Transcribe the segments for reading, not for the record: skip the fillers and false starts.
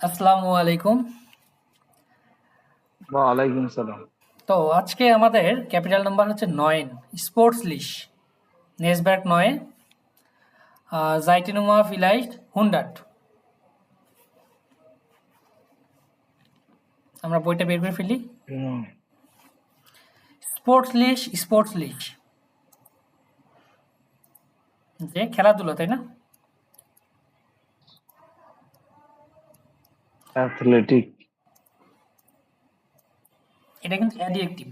আসসালামু আলাইকুম। ওয়ালাইকুম সালাম। তো আজকে আমাদের ক্যাপিটাল নাম্বার হচ্ছে 9, স্পোর্টস লিশ, নেসবার্গ 9, জাইটিনুমা ফিলাইট 100। আমরা বইটা বের করে ফেলি। স্পোর্টস লিশ যে খেলাধুলা, তাই না? অ্যাথলেটিক। এটা কিন্তু অ্যাডিয়েক্টিভ।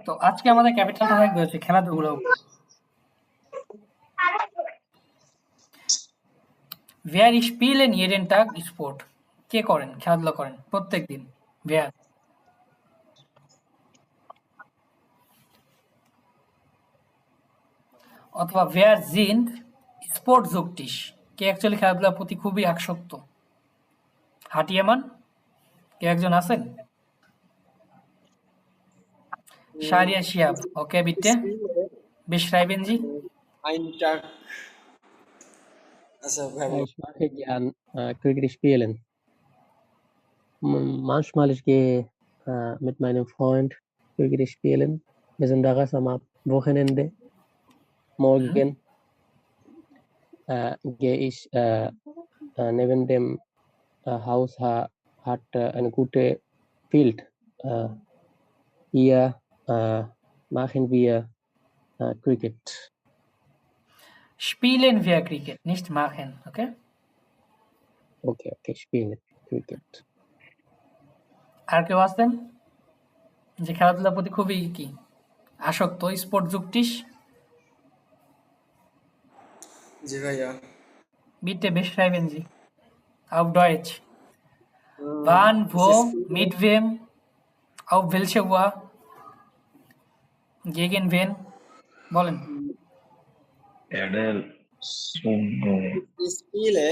তো আজকে আমাদের ক্যাপিটালটা থাকবে হচ্ছে খেলাধুলার উপর। ভেয়ার স্পিলেন ইয়েডেন টাগ স্পোর্ট, কে করেন, খেলাধুলা করেন প্রত্যেক দিন? ভেয়ার অথবা ভেয়ার জিন স্পোর্ট জুকটিস, কে অ্যাকচুয়ালি খেলাধুলার প্রতি খুবই আসক্ত। হাটিয়ামান কে একজন আছেন? শাহরিয়ার শিহাব, ওকে বিট্টে beschreiben Sie? Eintracht, also Ich mache gern Cricket spielen. Manchmal ich gehe mit meinem Freund Cricket spielen. Besonders am Wochenende. Morgen gehe ich neben dem Haus hat eine gute Field. Hier machen wir Cricket. Spielen wir Cricket, nicht machen, okay? Okay, spielen Cricket. আর কেউ আছেন যে খেলাধুলার প্রতি খুবই কি আসক্ত? Sport যুক্তিস জি ভাইয়া। bitte beschreiben Sie auf Deutsch. Wann, wo, mit wem, auf welche Uhr, gegen wen? বলেন। এডেল Suno Ich spiele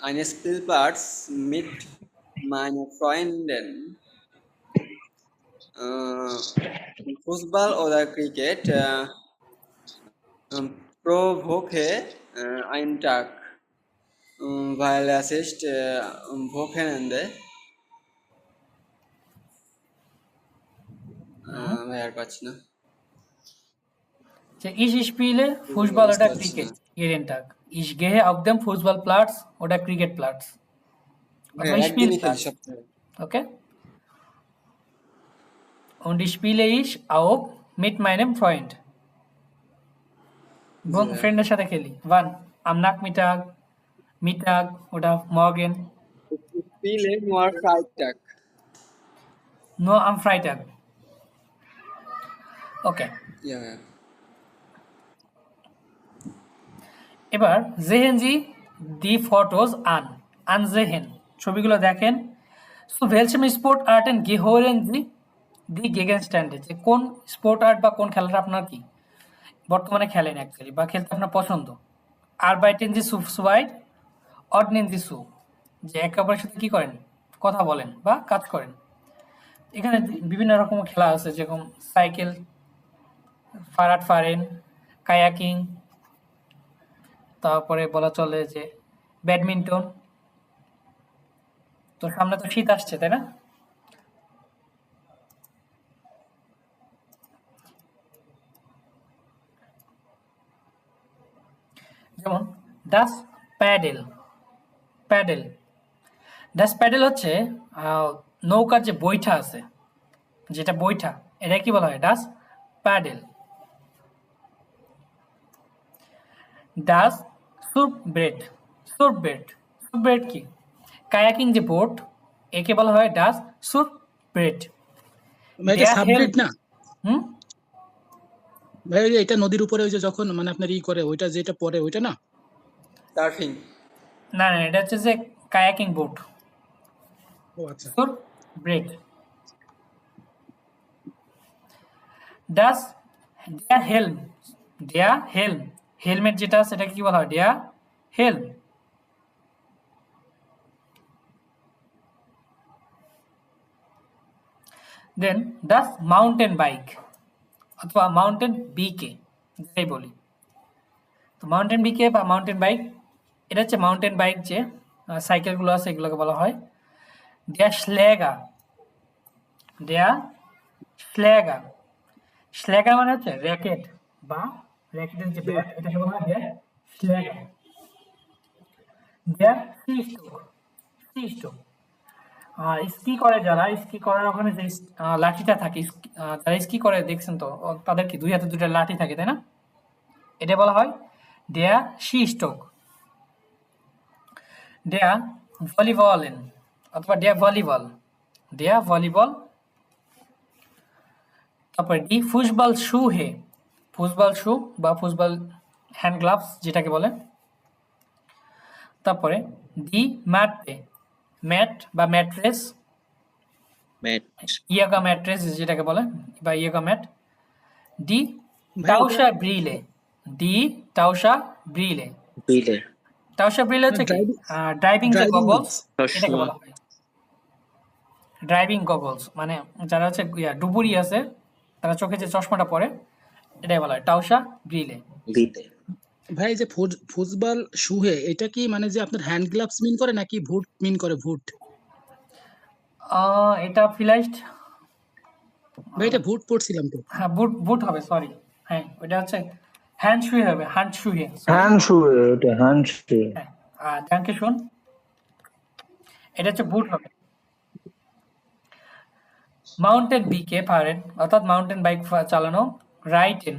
einen Spielplatz mit meinen Freunden. Fußball oder Cricket pro Woche einen Tag, weil es ist Wochenende. ভাই আর পাচ্ছি না। Ich spiele Fußball oder Cricket jeden Tag. Ich gehe auf dem Fußballplatz oder Cricketplatz. হ্যাঁ, অথবা একদিনই খেলি Spielplatz, সপ্তাহে। okay? Und ich spiele ich auch mit meinem Freund. ফ্রেন্ডের সাথে খেলি। Wann? Am Nachmittag, Mittag oder morgen? Ich spiele nur Freitag. Nur am Freitag. Okay. Ja, ja. এবার sehen Sie die Fotos an. Ansehen, ছবিগুলো দেখেন। So welchem Sportarten gehören Sie die Gegenstände, যে কোন sport art বা কোন খেলাটা আপনার কি বর্তমানে খেলেন অ্যাকচুয়ালি বা খেলতে আপনার পছন্দ। Arbeiten Sie zu zweit, ordnen Sie zu, যে একে অপরের সাথে কি করেন, কথা বলেন বা কাজ করেন। এখানে বিভিন্ন রকম খেলা আছে, যেরকম সাইকেল, ফারাট ফারেন, কায়াকিং, তারপরে বলা চলে যে ব্যাডমিন্টন। তো সামনে তো শীত আসছে, তাই না? যেমন ডাস প্যাডেল, প্যাডেল ডাস প্যাডেল হচ্ছে নৌকার যে বৈঠা আছে, যেটা বৈঠা, এটা কি বলা হয়? ডাস প্যাডেল। ডাস সুপ ব্রেড, সুপ ব্রেড, সুপ ব্রেড কি? কায়াকিং যে বোট, একে বলা হয় ডাস সুপ ব্রেড। এটা সাবব্রেড না হুম, ভাই? ওই যে এটা নদীর উপরে ওই যে যখন মানে আপনার ই করে ওইটা যেটা পরে ওইটা না? সার্ফিং। না না, এটা হচ্ছে যে কায়াকিং বোট। ও আচ্ছা। সুপ ব্রেড। ডাস ডেয়ার হেলম, ডেয়ার হেলম, হেলমেট যেটা সেটাকে কি বলা হয়? ডেয়ার হেলম। দেন ডাস মাউন্টেন বাইক অথবা মাউন্টেন বিকে, যেটাই বলি। তো মাউন্টেন বিকে বা মাউন্টেন বাইক, এটা হচ্ছে মাউন্টেন বাইক যে সাইকেলগুলো আছে এগুলোকে বলা হয় ড্যাশ স্ল্যাগার। ড্যা স্ল্যাগার। স্ল্যাগার মানে হচ্ছে র্যাকেট বা র্যাকেটের যে ব্যাট এটাকে বলা হয় ড্যা স্ল্যাগার। ড্যা সি স্ট্রোক। সি স্ট্রোক। স্কি করে যারা, স্কি করার ওখানে যে লাঠিটা থাকে, যারা স্কি করে দেখছেন তো তাদের কি দুই হাতে দুটো লাঠি থাকে, তাই না? এটা বলা হয় ড্যা সি স্ট্রোক। ড্যা ভলিবলেন অথবা ড্যা ভলিবল। ড্যা ভলিবল। তারপরে ডি ফুটবল শু হে। ফুটবল শু বা ফুটবল হ্যান্ড গ্লাভস যেটাকে বলে। তারপরে ডি ম্যাটে। ম্যাট বা ম্যাট্রেস। ম্যাট ইয়াগা ম্যাট্রেস যেটাকে বলে বা ইয়াগা ম্যাট। ডি ভাই টাউসা ব্রিলে। ডি টাউসা ব্রিলে। বিলে টাউসা ব্রিলে হচ্ছে কি ড্রাইভিং ড্রাইভিং যে ড্রাইভিং গগলস এটাকে চশমা বলা হয় ড্রাইভিং গগলস, মানে যারা হচ্ছে ডুবুরি আছে তারা চোখে যে চশমাটা পরে এটাই বলা হয় টাউসা ব্রিলে। বিলে ভাই এই যে ফুটবল শুহে এটা কি মানে যে আপনার হ্যান্ড গ্লাভস মিন করে নাকি ভুট মিন করে ভুট? এটা ফিলাইজড। ভাই এটা ভুট পড়ছিলাম তো। হ্যাঁ বুট বুট হবে, সরি। হ্যাঁ ওটা হচ্ছে হ্যান্ড শুয়ে হবে, হ্যান্ড শুয়ে। হ্যান্ড শু, ওটা হ্যান্ড শু। হ্যাঁ থ্যাংক ইউ শুন, এটা হচ্ছে বুট হবে। মাউন্টেন বিকে পারেন অর্থাৎ মাউন্টেন বাইক চালানো। রাইটেন।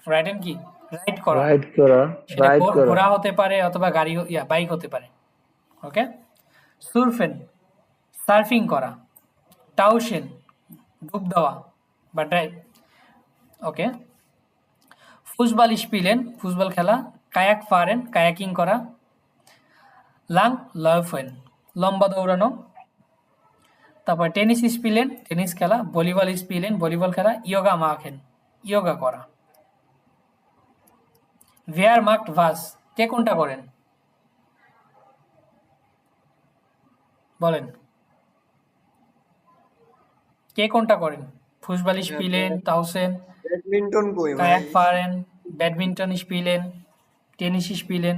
রাইটেন কি রাইড করা, রাইড করা, সেটা রাইড করা। ঘোড়া হতে পারে অথবা গাড়ি বাইক হতে পারে। ওকে। সুরফেন সার্ফিং করা। টাউসেন ডুব দেওয়া বা ড্রাইভ। ওকে। ফুটবল স্পিলেন ফুটবল খেলা। কায়াক ফারেন কায়াকিং করা। লাং লাফেন লম্বা দৌড়ানো। তারপর টেনিস স্পিলেন টেনিস খেলা। ভলিবল স্পিলেন ভলিবল খেলা। ইয়োগা মাখেন ইয়োগা করা। ভেয়ার মার্কড ভাস কে কোনটা করেন বলেন, কে কোনটা করেন? ফুটবল স্পিলেন টাউসেন ব্যাডমিন্টন কই ভাই? কায়াক ফারেন ব্যাডমিন্টন স্পিলেন টেনিস স্পিলেন।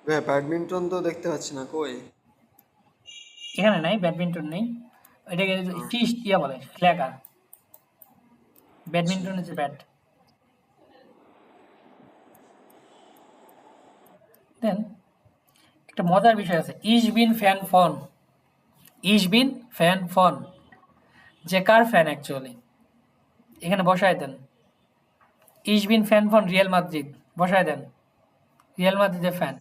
ভাই ব্যাডমিন্টন তো দেখতে পাচ্ছি না, কই? এখানে নাই, ব্যাডমিন্টন নেই। এটাকে টিস্ট ইয়া বলে স্ল্যাগার। ব্যাডমিন্টন হচ্ছে ব্যাট। দেন একটা মজার বিষয় আছে, ইস বিন ফ্যান ফন। ইস বিন ফ্যান ফন যে কার ফ্যান অ্যাকচুয়ালি, এখানে বসায় দেন। ইস বিন ফ্যান ফন রিয়াল মাদ্রিদ বসায় দেন, রিয়াল মাদ্রিদের ফ্যান।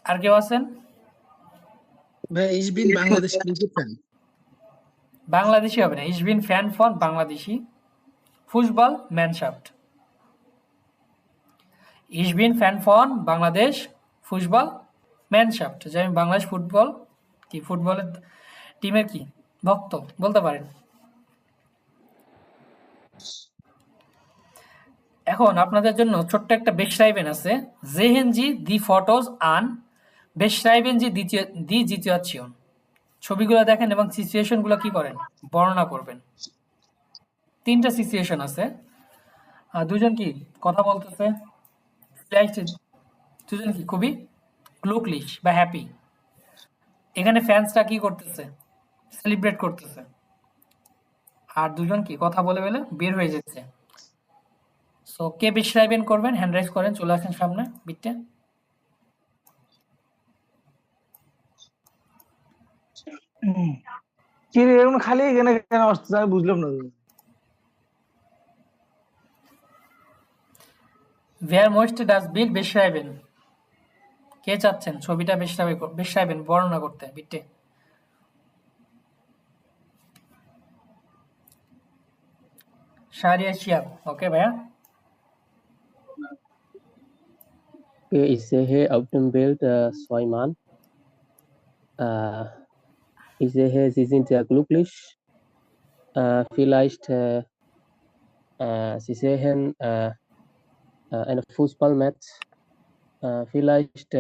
আর কেউ আছেন? ভাই ইস বিন বাংলাদেশ ক্রিকেট ফ্যান। বাংলাদেশি হবে না, ইস বিন ফ্যান ফন বাংলাদেশি ফুটবল ম্যানশাফট। ইস বিন ফ্যান ফন বাংলাদেশ ফুটবল ম্যানশাফট, যে আমি বাংলাদেশ ফুটবল কি ফুটবলের টিমের কি ভক্ত বলতে পারেন। এখন আপনাদের জন্য ছোট্ট একটা বেশরাইবেন আছে। Sehen Sie die Fotos an, beschreiben Sie die Situation। ছবিগুলো দেখেন এবং সিচুয়েশনগুলো কি করেন বর্ণনা করবেন। তিনটা সিচুয়েশন আছে। দুজন কি কথা বলতেছে, দুজন কি খুবই গ্লুকলিশ বা হ্যাপি। এখানে ফ্যান্সরা কি করতেছে সেলিব্রেট করতেছে, আর দুজন কি কথা বলে বলে বের হয়ে যাচ্ছে। সো কে বেশরাইবেন করবেন, হ্যান্ড রাইজ করেন, চলে আসেন সামনে বিটে। কি রে এরকম খালি এখানে কেন আসছে আমি বুঝলাম না। ভেয়ার মোস্ট ডাস বিল বেশরাইবেন, কে চাচ্ছেন ছবিটা বেশরাইবেন বর্ণনা করতে বিটে। শাহরিয়া শিয়াব, ওকে ভাইয়া। Ich sehe auf dem Bild zwei Mann. Ich sehe, sie sind sehr glücklich. Vielleicht sie sehen ein Fußballmatch. Vielleicht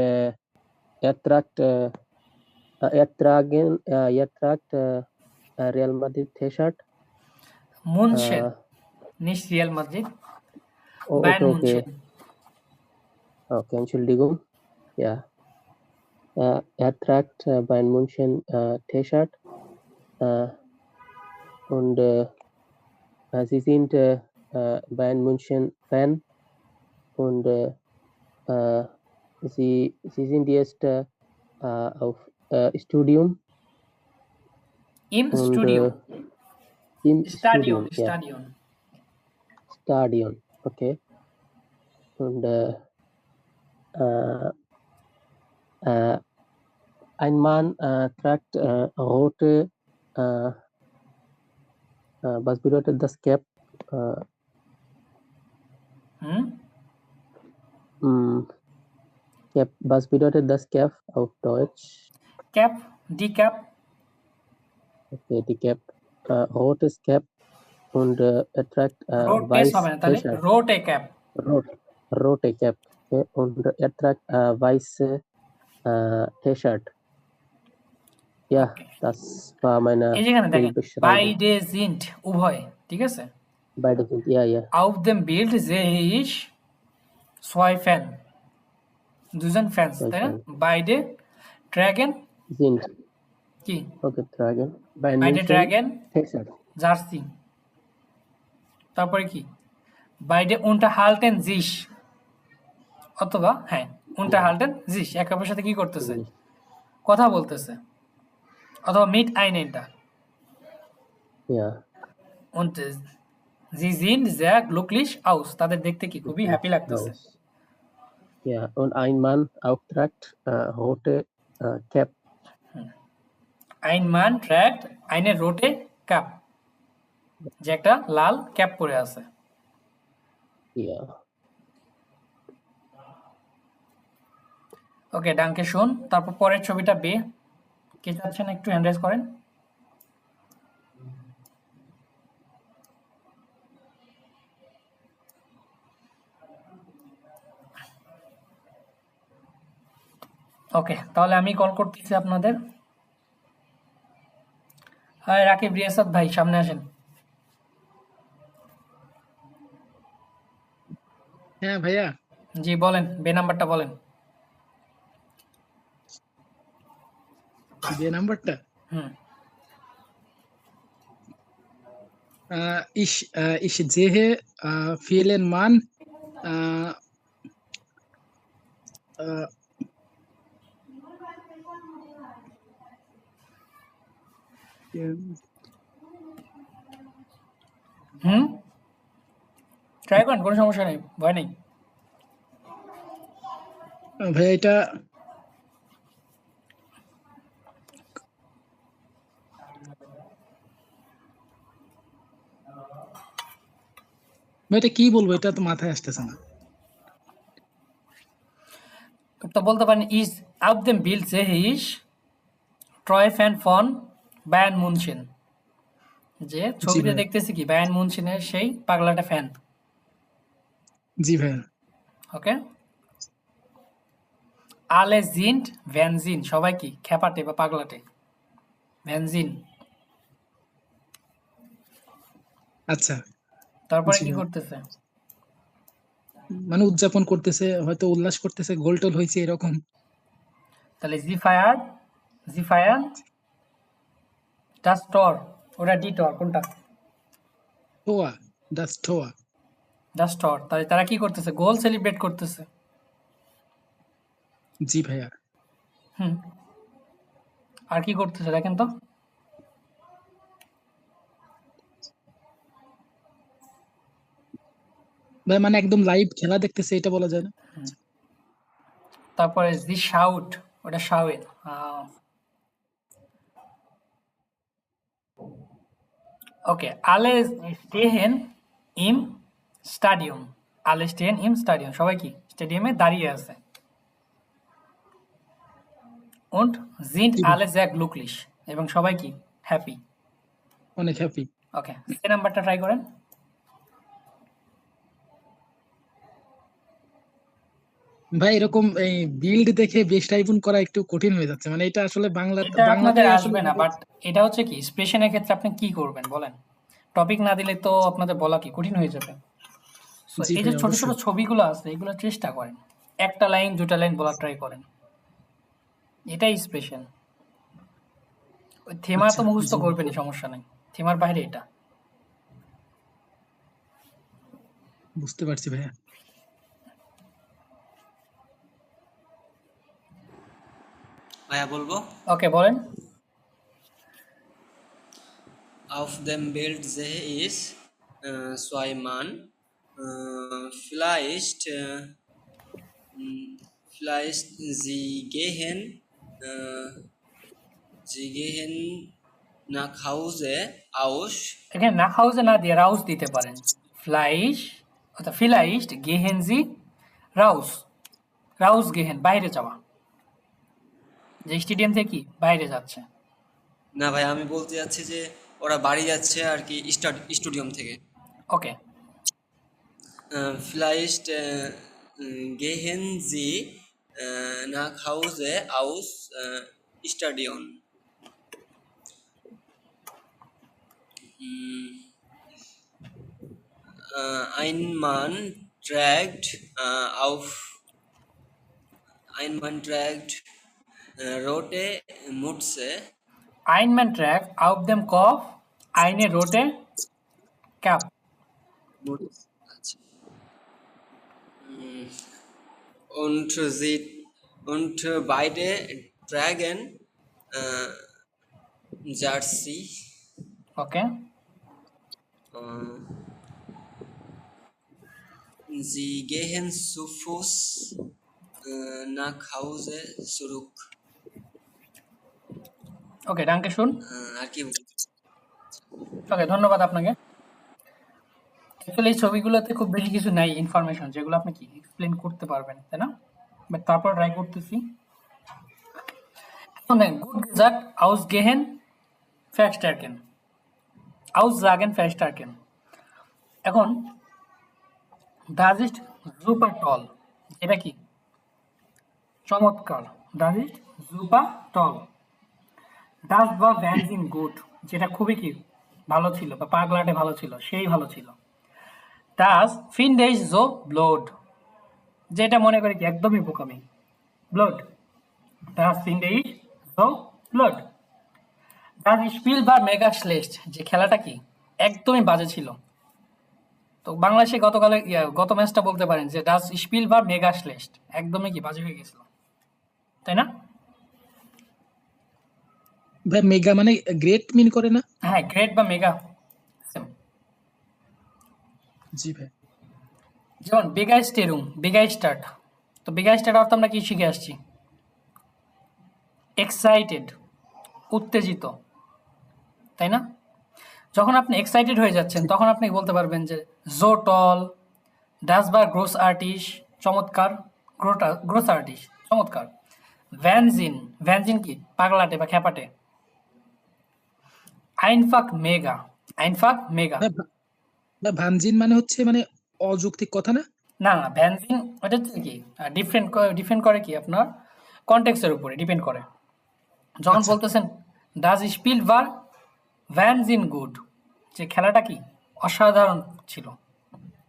er tragt Real Madrid T-Shirt. মুনশেন uh, nicht Real Madrid oh, Bayern okay, মুনশেন okay, Entschuldigung. Ja. Er tragt Bayern München T-Shirt und Sie sind Bayern München Fan und Sie sind jetzt auf Studium im und Studio im Stadion Studium, ja, Stadion Stadion, okay. Und ein Mann trägt rote, was bedeutet das Cap? Cap, was bedeutet das Cap auf Deutsch? Cap die Cap Okay, die Cap, rotes Cap und er trägt rote weiß হবে না তাহলে T-Shirt, rote Cap rote Cap, okay, und er trägt weiße T-Shirt. Ja, Okay. das war meine এই যেখানে দেখেন Bildbeschreibung. beide sind উভয় ঠিক আছে Beide sind, ja, ja. auf dem Bild sehe ich zwei Fan দুজন ফ্যান্স Zwei তাই না Fan. beide tragen Sind কি okay, tragen Bayern beide München tragen T-Shirt. Jersey তারপরে কি beide unterhalten sich অথবা হ্যাঁ unterhalten sich একে অপরের সাথে কি করতেছে কথা বলতেছে অথবা miteinander Ja. und sie sind sehr glücklich aus তাদের দেখতে কি খুবই হ্যাপি লাগতেছে Aus. Ja, und ein Mann auch trägt rote Cap. ein Mann trägt eine rote Cap যে একটা লাল ক্যাপ পরে আছে Ja. ওকে ডাঙ্কে শুন তারপর পরের ছবিটা বে কে চাচ্ছেন একটু হ্যান্ড রেজ করেন ওকে তাহলে আমি কল করতেছি আপনাদের হাই রাকিব রিয়াসাত ভাই সামনে আসেন হ্যাঁ ভাইয়া, জি বলেন বে নাম্বারটা বলেন যে নাম্বারটা হুম ich sehe vielen Mann হুম ট্রাই করেন কোনো সমস্যা নেই ভয় নেই ভাইয়া এটা এটা কি বলবো, এটা তো মাথায় আসতেছে না। তো বলতে পারেন ইজ auf dem Bild sehe ich ট্রয় ফ্যান ফন বায়ার্ন মুনশেন যে ছবিতে ভাই। দেখতেছি কি বায়ার্ন মুনশেনের সেই পাগলাটা ফ্যান জি ভাইয়া। ওকে আলে জিন্ট ভ্যানজিন সবাই কি খ্যাপাটে বা পাগলাটে ভ্যানজিন আচ্ছা, তারপরে জি কি ভাই। করতেছে মানে উদযাপন করতেছে, হয়তো উল্লাস করতেছে, গোল টোল হয়েছে এরকম। তাহলে জি ফায়ার ডাস টর ওটা ডি টর কোনটা টোয়া, ডাস টোয়া। ডাস টর তাহলে তারা কি করতেছে গোল সেলিব্রেট করতেছে জি ভাইয়া। হুম আর কি করতেছে দেখেন তো ভাই মানে একদম লাইভ খেলা দেখতেছে এটা বলা যায় না। তারপরে জি শাউট ওটা শাউট ওকে আলে স্টেহেন ইম স্টাডিয়াম আলে স্টেহেন ইম স্টাডিয়াম সবাই কি স্টেডিয়ামে দাঁড়িয়ে আছে und sind alle sehr glücklich এবং সবাই কি হ্যাপি অনেক হ্যাপি। ওকে সে নাম্বারটা ট্রাই করেন ভাই এরকম এই বিল্ড দেখে বেশ টাইপুন করা একটু কঠিন হয়ে যাচ্ছে, মানে এটা আসলে এটা বাংলাতে আপনাদের আসলে আসবে না বাট এটা হচ্ছে কি এক্সপ্রেশনের ক্ষেত্রে আপনি কি করবেন বলেন টপিক না দিলে তো আপনাদের বলা কি কঠিন হয়ে যাবে। So, জি এই যে ভাই, ছোট ছোট অবশ্যই। ছবিগুলো আছে এগুলো চেষ্টা করেন, একটা লাইন দুটা লাইন বলার ট্রাই করেন, এটাই স্পেশাল। ওই থেমা তো আচ্ছা, মুখস্থ জি করবেনই, সমস্যা নেই, থেমার বাইরে এটা। বুঝতে পারছি ভাইয়া। ভাইয়া বলবো, ওকে বলেন। auf dem Bild sehe ich zwei Mann, vielleicht vielleicht äh, sie gehen nach Hause aus. এখানে না হাউসে না দিয়ে রাউস দিতে পারেন। ফ্লাইশ অর্থাৎ ফিলাইস্ট গেহেনজি রাউস, রাউস গেহেন বাইরে যাওয়া, যে স্টেডিয়াম থেকে কি বাইরে যাচ্ছে। না ভাই, আমি বলতে যাচ্ছি যে ওরা বাড়ি যাচ্ছে আর কি স্টেডিয়াম থেকে। ওকে, Vielleicht gehen sie nach Hause aus Stadion. Ein Mann trägt rote Mütze. আইনম্যান ট্র্যাক আউট দেম কফ আইনে রোটে ক্যাপ। আচ্ছা। Und beide tragen Jersey. Okay, Äh, Sie gehen zu Fuß nach Hause zurück. Okay ডাঙ্কে শুন। আর কি ওকে, ধন্যবাদ আপনাকে। অ্যাকচুয়ালি এই ছবিগুলোতে খুব বেশি কিছু নাই ইনফরমেশন যেগুলো আপনি কি এক্সপ্লেন করতে পারবেন, তাই না? বাট তারপর ট্রাই করতেছি। এখন দেখেন, গুড গেজাট আউস গেহেন ফ্যাস্টারকেন, আউস জাগেন ফ্যাস্টারকেন। এখন ডাজ ইট জুপার টল, এটা কি চমৎকার, ডাজ ইট জুপার টল। ডাজ বা ভ্যানজিন গুড, যেটা খুবই কি ভালো ছিল বা পাগলাটে ভালো ছিল, সেই ভালো ছিল। ডাজ ফিন্ডেজ জো ব্লোড, যেটা মনে করে কি একদমই বোকামি, ব্লোড। ডাজ ফিন্ডেজ জো ব্লোড। ডাজ স্পিল বা মেগা শ্লেস্ট, যে খেলাটা কি একদমই বাজে ছিল। তো বাংলাদেশে গত ম্যাচটা বলতে পারেন যে ডাজ স্পিল বা মেগা শ্লেস্ট, একদমই কি বাজে হয়ে গেছিল, তাই না? ভাই মেগা মানে গ্রেট মিন করে না? হ্যাঁ, গ্রেট বা মেগা সেম। জি ভাই। যেমন বেগাইস্টেরুম, বেগাইস্টার্ট। তো বেগাইস্টার্ট অর্থ আমরা কি শিখে আসছি? এক্সাইটেড, উত্তেজিত, তাই না? যখন আপনি এক্সাইটেড হয়ে যাচ্ছেন তখন আপনি বলতে পারবেন যে জো টল, ডাস বা গ্রোস আর্টিস্ট, চমৎকার, গ্রোস আর্টিস্ট, চমৎকার। ভ্যানজিন, ভ্যানজিন কি পাগলাটে বা খ্যাপাটে। আইনফাক মেগা, আইনফাক মেগা। ভাই ভানজিন মানে হচ্ছে মানে অযৌক্তিক কথা না? না না, ভ্যানজিন ওটা হচ্ছে কি ডিপেন্ড করে কি আপনার কনটেক্সের উপরে ডিপেন্ড করে। যখন আচ্ছা। বলতেছেন ডাজ স্পিল বার ভ্যানজিন গুড, যে খেলাটা কি অসাধারণ ছিল,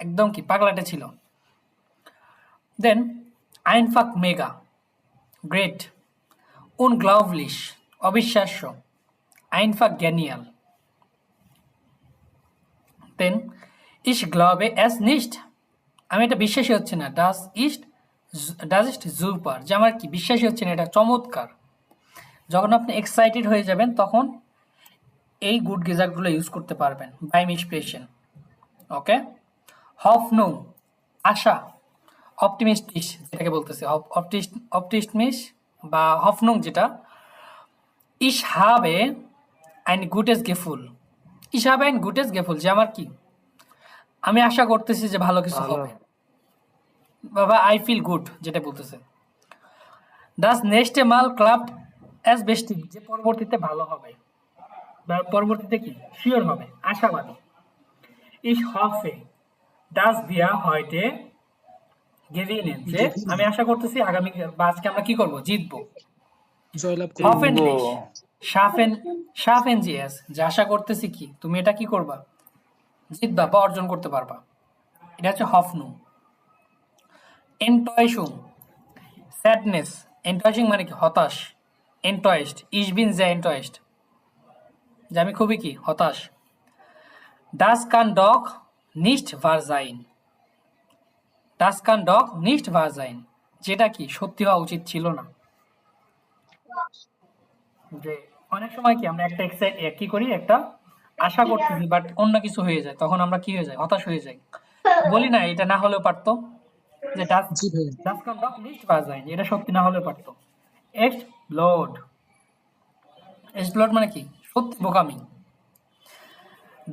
একদম কি পাগলাটে ছিল। দেন আইনফাক মেগা, গ্রেট। উনগ্লাউভলিশ, অবিশ্বাস্য। আইনফাক গ্যানিয়াল। দেন ইস গ্লাবে অ্যাস নিস্ট, আমি এটা বিশ্বাসই হচ্ছে না। ডাজ ইস্ট জুপার, যে আমার কি বিশ্বাসই হচ্ছে না, এটা চমৎকার। যখন আপনি এক্সাইটেড হয়ে যাবেন তখন এই গুড গেজারগুলো ইউজ করতে পারবেন, বাইম এক্সপ্রেশন। ওকে, হফনুং, আশা, অপটিমিস্টিস যেটাকে বলতেছে, অপটিমিস্ট বা হফনুং, যেটা ইস হাবে আইন গুটেস গেফুল, ইস হাবে আইন গুটেস গেফুল, যে আমার কি আমি আশা করতেছি যে ভালো কিছু হবে, বাবা আই ফিল গুড যেটা বলতেছে। ডাস নেক্সট মাল ক্লাব অ্যাজ বেস্টিং, যে পরবর্তীতে ভালো হবে বা পরবর্তীতে কি শিওর হবে, আশাবাদী। ইস হফে ডাস দিয়া হয়টে গেভিনেন, যে আমি আশা করতেছি আগামী বা আজকে আমরা কি করব, জিতবো। জয়লাভ করবো। হফেনলিশ, শাফেন জিএস, যে আশা করতেছি কি তুমি এটা কি করবা, জিতবা বা অর্জন করতে পারবা। এটা হচ্ছে হফনুম। এনটয়েশুম স্যাডনেস, এনটয়েশিং মানে কি হতাশ, এনটয়েস্ট ইস বিন যে এনটয়েস্ট, যে আমি খুবই কি হতাশ। ডাস কান ডগ নিস্ট ভারজাইন, ডাস কান ডগ নিস্ট ভারজাইন, যেটা কি সত্যি হওয়া উচিত ছিল না। যে অনেক সময় কি আমরা একটা কি করি, একটা আশা করতেছি বাট অন্য কিছু হয়ে যায়, তখন আমরা কি হয়ে যাই, হতাশ হয়ে যাই, বলি না এটা না হলেও পারতো, যে ডাস জি ভাইয়া। ডাস কান ডগ নিস্ট ভারজাইন, এটা সত্যি না হলেও পারতো। এক্স ব্লড, এক্স ব্লড মানে কি সত্যি বোকামি।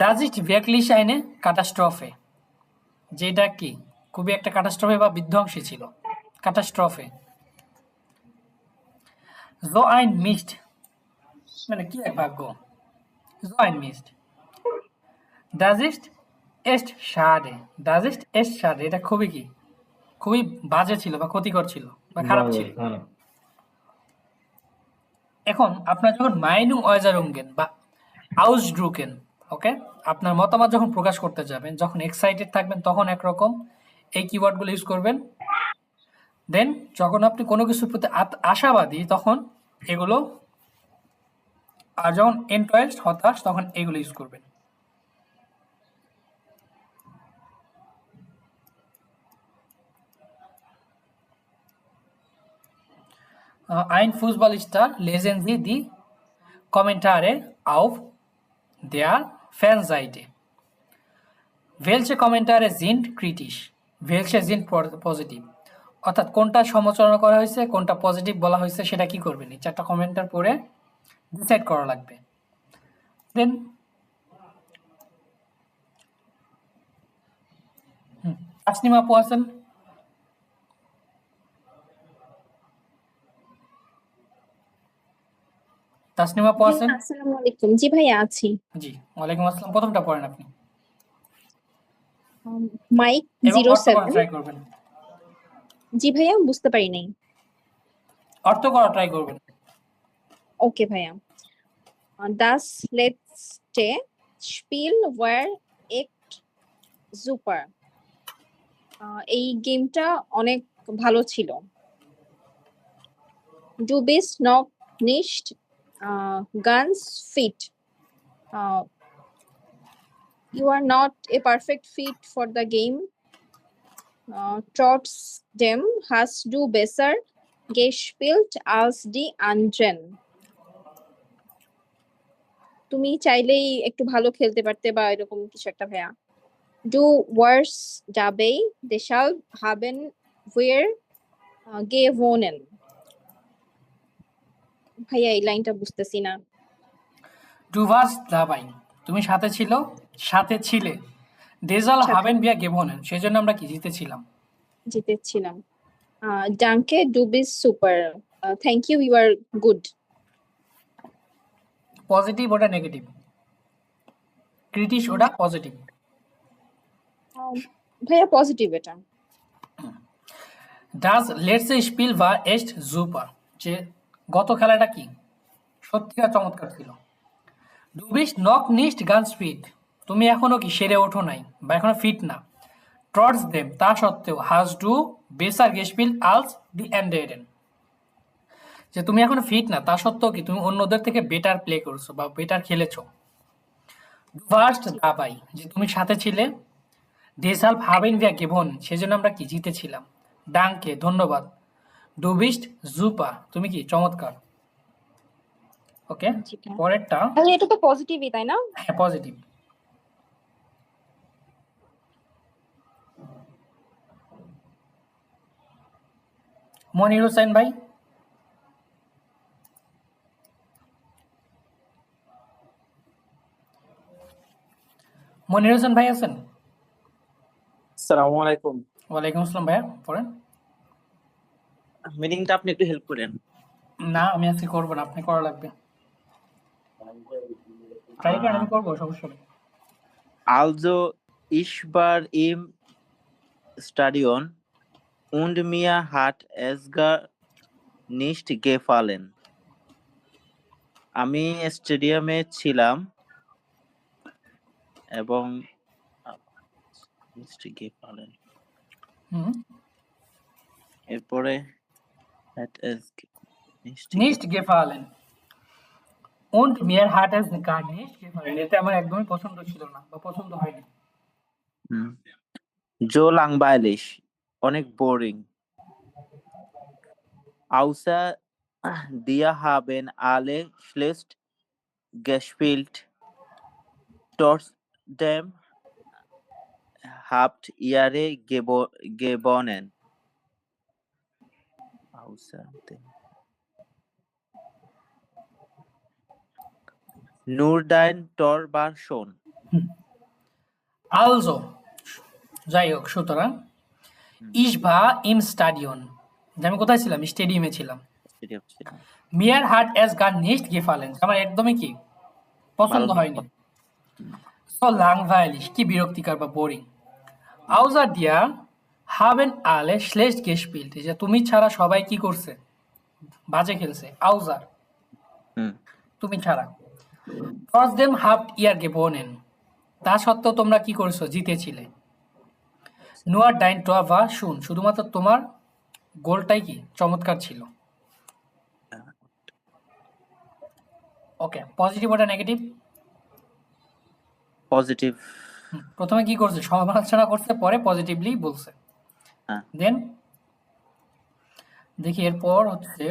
Does it wirklich eine Katastrophe, যেটা কি খুবই একটা কাটাস্ট্রফে বা বিধ্বংসী ছিল, কাটাস্ট্রফে। so ein Mist মানে কি এক ভাগ্য, so ein Mist. das ist echt schade, das ist echt schade, এটা খুবই কি খুবই বাজে ছিল বা ক্ষতিকর ছিল বা খারাপ ছিল। হ্যাঁ। এখন আপনার যখন মাইনুং অয়জারুঙ্গেন বা আউসড্রুকেন, ওকে, আপনার মতামত যখন প্রকাশ করতে যাবেন, যখন এক্সাইটেড থাকবেন তখন একরকম এই কিওয়ার্ডগুলো ইউজ করবেন, দেন যখন আপনি কোনো কিছুর প্রতি আশাবাদী তখন এগুলো, আর যখন এন্টয়েস্ট হতাশ তখন এগুলো ইউজ করবেন। Ein Fußballstar lesen Sie die Kommentare auf der Fanseite. Welche Kommentare sind kritisch? Welche sind positive? অর্থাৎ কোনটা সমালোচনা করা হয়েছে, কোনটা পজিটিভ বলা হয়েছে, সেটা কি করবেন, এই চারটা কমেন্টার পড়ে ডিসাইড করা লাগবে। দেন তাসনিম আপু আছেন? তাসনিম আপু আছেন? আসসালামু আলাইকুম। জি ভাইয়া আছি। জি, ওয়ালাইকুম আসসালাম। প্রথমটা পড়েন আপনি মাইক এবং অর্থ করা 07। ট্রাই করবেন। জি ভাইয়া বুঝতে পারি নাই। অর্থ করা ট্রাই করবেন। ওকে ভাইয়া। Das letzte Spiel war echt super. এই গেমটা অনেক ভালো ছিল। Du bist noch nicht ganz fit. You are not a perfect fit for the game. Trotzdem hast du besser gespielt als die anderen. তুমি চাইলেই একটু ভালো খেলতে পারতে বা এরকম কিছু একটা ভাইয়া। Du warst dabei, deshalb haben wir gewonnen. ভাইয়া এই লাইনটা বুঝতেছি না। Du warst dabei, তুমি সাথে ছিল, সাথে ছিলে। Deshalb সাথে। haben wir gewonnen, সেজন্য আমরা কি জিতেছিলাম। জিতেছিলাম। Danke, du bist super. Thank you, you are good. Positive ওটা নেগেটিভ, ক্রিটিশ ওটা পজিটিভ। ভাইয়া পজিটিভ এটা। Das letzte Spiel war echt super, যে গত খেলাটা কি সত্যিকার চমৎকার ছিল। Du bist noch nicht ganz fit, তুমি এখনো কি সেরে ওঠো নাই বা এখনো ফিট না। Trotzdem, তা সত্ত্বেও, hast du besser gespielt als die anderen, যে তুমি এখনো ফিট না তা সত্ত্বেও কি তুমি অন্যদের থেকে বেটার প্লে করছো বা বেটার খেলেছো। ফার্স্ট দাবাই, যে তুমি সাথে ছিলে। ডেসাল্ভ হাবেন ভিয়া গেভন, সেজন্য আমরা কি জিতেছিলাম। ডাঙ্কে, ধন্যবাদ। ডুবিস্ট জুপা, তুমি কি চমৎকার। ওকে, জি ভাইয়া। পরেরটা তাহলে এটা তো পজিটিভই তাই না? হ্যাঁ পজিটিভ। মনির হোসেন ভাই, মনির হোসেন ভাই আছেন? আসসালামু আলাইকুম। ওয়ালাইকুম আসসালাম ভাইয়া, পড়েন। মিনিংটা আপনি একটু হেল্প করেন। না আমি আজকে করবো না, আপনি করা লাগবে। ট্রাই করেন, আমি করবো, সমস্যা নেই। Also, ich war im Stadion und mir hat es gar nicht gefallen. আমি স্টেডিয়ামে ছিলাম এবং নিস্ট গেফালেন। হুম এরপরে hat es nicht নিস্ট গেফালেন und mir hat es gar nicht gefallen এতে আমার একদমই পছন্দ ছিল না বা পছন্দ হয়নি হুম। জো langweilig, অনেক boring. Außer dir haben alle schlecht gespielt. Trotzdem habt ihr gewonnen. Außerdem. Nur dein Tor war schon. also যাই হোক সুতরাং ich war im Stadion যে আমি কোথায় ছিলাম স্টেডিয়ামে ছিলাম Stadium ছিল। mir hat es gar nicht gefallen আমার একদমই কি পছন্দ ভালো হয়নি so langweilig কি বিরক্তিকর বা boring außer dir haben alle schlecht gespielt এই যে তুমি ছাড়া সবাই কি করছে বাজে খেলছে außer হুম। তুমি ছাড়া trotzdem habt ihr gewonnen তা সত্ত্বেও তোমরা কি করেছো জিতেছিলে nur dein Tor war schon শুধুমাত্র তোমার গোলটাই কি চমৎকার ছিল ওকে পজিটিভ ওটা নেগেটিভ পজিটিভ। প্রথমে কি করছে সমালোচনা করছে পরে পজিটিভলি বলছে হ্যাঁ। দেন দেখি এরপর হচ্ছে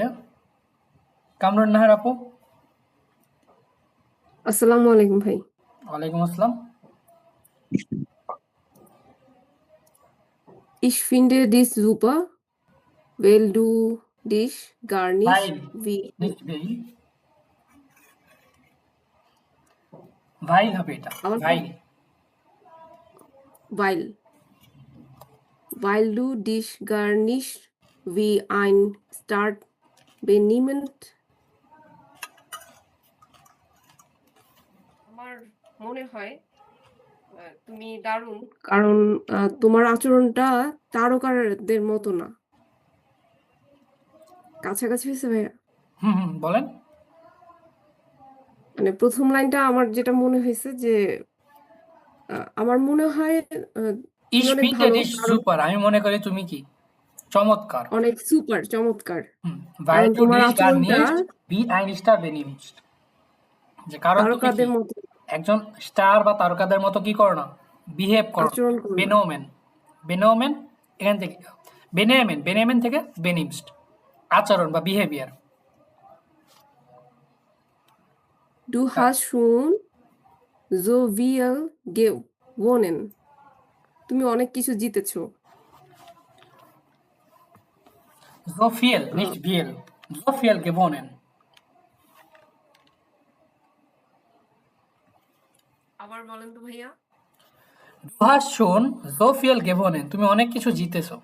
কামরুন নাহার আপু আসসালামু আলাইকুম ভাই। ওয়ালাইকুম আসসালাম Ich finde dies super, weil du dich gar nicht Weil. wie nicht will ভাইল হবে এটা আমার ভাইল weil du dich gar nicht wie ein Start benimmst. আমার মনে হয় তুমি দারুণ কারণ তোমার আচরণটা তারকাদের মতো না। কাছাকাছি হয়েছে ভাইয়া? বলেন মানে প্রথম লাইনটা আমার যেটা মনে হয়েছে যে আমার মনে হয় তুমি ich অনেক finde ভালো dich কারণ super আমি মনে করি তুমি কি চমৎকার অনেক সুপার চমৎকার weil কারণ du তোমার dich gar আচরণটা nicht wie ein Star benimmst যে কারণ তুমি কি তারকাদের মতো একজন স্টার বা তারকাদের মতো কি করো না বিহেভ করো আচরণ করো না। বেনোমেন এখান থেকে বেনেমেন থেকে বেনিমস্ট আচরণ বা behaviour Du hast schon so viel gewonnen. তুমি অনেক কিছু জিতেছো। so viel nicht viel so viel gewonnen আবার বলেন তো ভাইয়া। du hast schon so viel gewonnen তুমি অনেক কিছু জিতেছো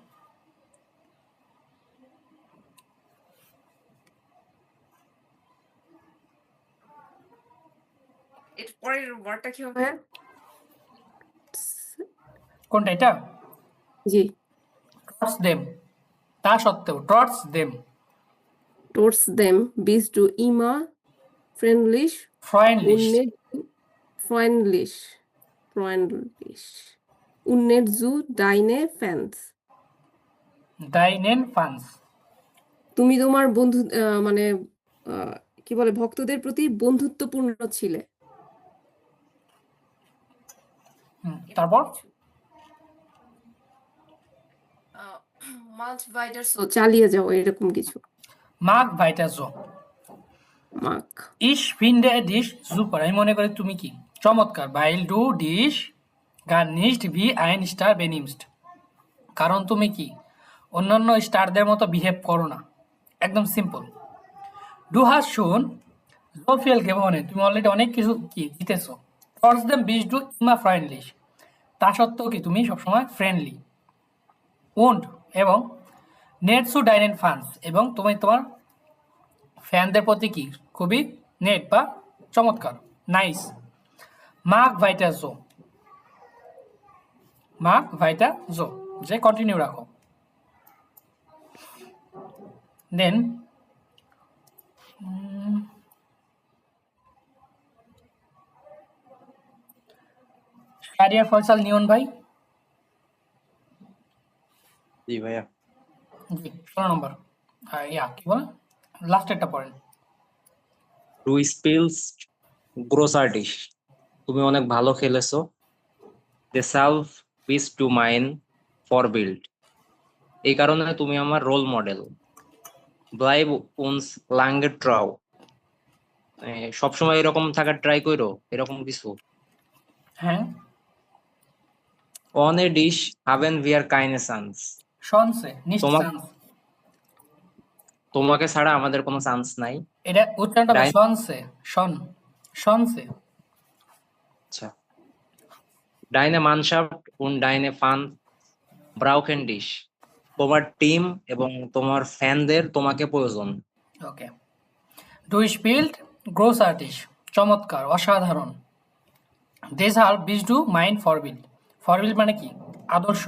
এর পরের ওয়ার্ডটা কি হবে? কোনটা এটা জি ট্রটস দেম তা সত্ত্বেও ট্রটস them towards them bist du immer freundlich freundlich und nett zu deine Fans. deinen Fans তুমি তোমার বন্ধু মানে কি বলে ভক্তদের প্রতি বন্ধুত্বপূর্ণ ছিলে। তারপর মাল্ট ভাইটার সো চালিয়ে যাও এরকম কিছু। মাগ ভাইটা জো মাক ich finde dich super আমি মনে করি তুমি কি চমৎকার weil du dich gar nicht wie ein Star benimmst কারণ তুমি কি অন্যান্য স্টারদের মতো বিহেভ করো না একদম simple du hast schon so viel gewonnen তুমি অলরেডি অনেক কিছু কি জিতেছো trotzdem bist du immer freundlich তা সত্ত্বেও কি তুমি সবসময় ফ্রেন্ডলি und এবং নেট টু ডাইনেন ফান্স এবং তুমি তোমার ফ্যানদের প্রতি কি খুবই নেট বা চমৎকার নাইস মার্ক ভাইটা জো যে কন্টিনিউ রাখো দেন শাহরিয়ার ফয়সাল নিয়ন ভাই জি ভাইয়া। জি 16 নম্বর কি বলে লাস্টেরটা পড়েন। টু স্পিলস গ্রোসার ডিশ, তুমি অনেক ভালো খেলেছো। দে সালভ পিস টু মাইন ফর বিল্ড, এই কারণে তুমি আমার রোল মডেল। ব্লাইব উনস লাঙ্গে ট্রাউ, সবসময় এরকম থাকার ট্রাই করো, এরকম কিছু। হ্যাঁ অন এ ডিশ হাভেন ভিয়ার কাইনে চান্স, শনসে নিশ্চিত তোমার চান্স। তোমাকে ছাড়া আমাদের কোনো চান্স নাই। এটা উচ্চারণটা হবে ডাইন, শনসে, শনসে। আচ্ছা। ডাইনে মানশাফট উন ডাইনে ফান ব্রাউকেন ডিশ, তোমার টিম এবং তোমার ফ্যানদের তোমাকে প্রয়োজন। ওকে। ডু স্পিল্ড গ্রোসার্টিস, চমৎকার, অসাধারণ। দেশ হাল্প বিচ ডু মাইন্ড ফরবিল্ড, ফরবিল্ড মানে কি আদর্শ,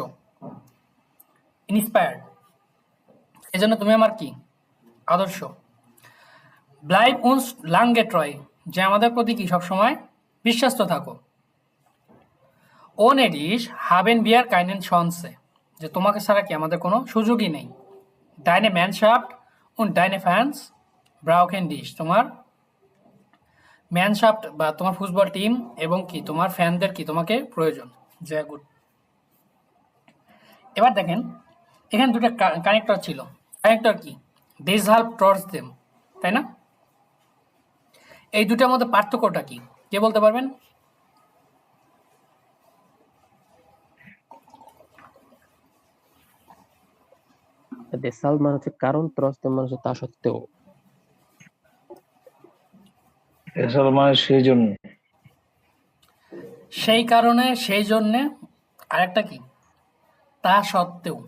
ইন্সপায়ার্ড, এজন্য তুমি আমার কি আদর্শ। ব্লাইভ উনস লাঙ্গে ট্রয়, যে আমাদের প্রতি কি সবসময় বিশ্বস্ত থাকো। ওন এডিস হাবেন বিয়ার কাইনেন শনসে, যে তোমাকে ছাড়া কি আমাদের কোনো সুযোগই নেই। ডাইনে ম্যানশাফট উন ডাইনে ফ্যান্স ব্রাউকেন ডিশ, তোমার ম্যানশাফট বা তোমার ফুটবল টিম এবং কি তোমার ফ্যানদের কি তোমাকে প্রয়োজন। জয় গুড। এবার দেখেন এখানে দুটো কানেক্টর ছিল, কানেক্টর কি দেশ হাল্প টর্চ দেম, তাই না? এই দুটার মধ্যে পার্থক্যটা কি কে বলতে পারবেন? দে সালভ মানে হচ্ছে কারণ, ত্রস্তেম মানে হচ্ছে তা সত্ত্বেও। এসব মানে সেই জন্য। সেই কারণে, সেই জন্যে, আরেকটা কি তা সত্ত্বেও।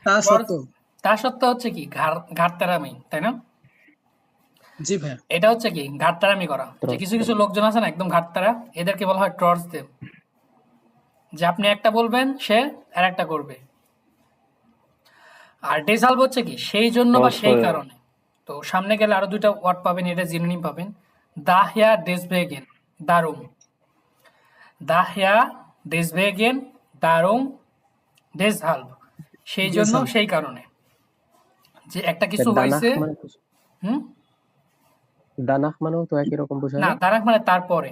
তা সত্ত্বেও। তা সত্ত্বেও হচ্ছে কি ঘাটতারামি, তাই না? জি ভাইয়া। এটা হচ্ছে কি ঘাটতারামি করা, যে কিছু কিছু লোকজন আছে না একদম ঘাটতারা, এদেরকে বলা হয় টর্চ দেম, যে আপনি একটা বলবেন সে আর একটা করবে। আর ডেসালভ হচ্ছে কি সেই জন্য বা সেই অবশ্যই। কারণে। তো সামনে গেলে আরো দুইটা ওয়ার্ড পাবেন, এটা জিনোনিম পাবেন। দাহিয়া ডেসভেগেন, দারুম। দাহিয়া ডেসভেগেন, দারুম, ডেসহাল্ভ, সেই জন্য ডেসালভ। সেই কারণে, যে একটা কিছু দানাহ হয়েছে। মানে হুম, দানাহ মানেও তো একই রকম বোঝায় না না? দারাক মানে তারপরে।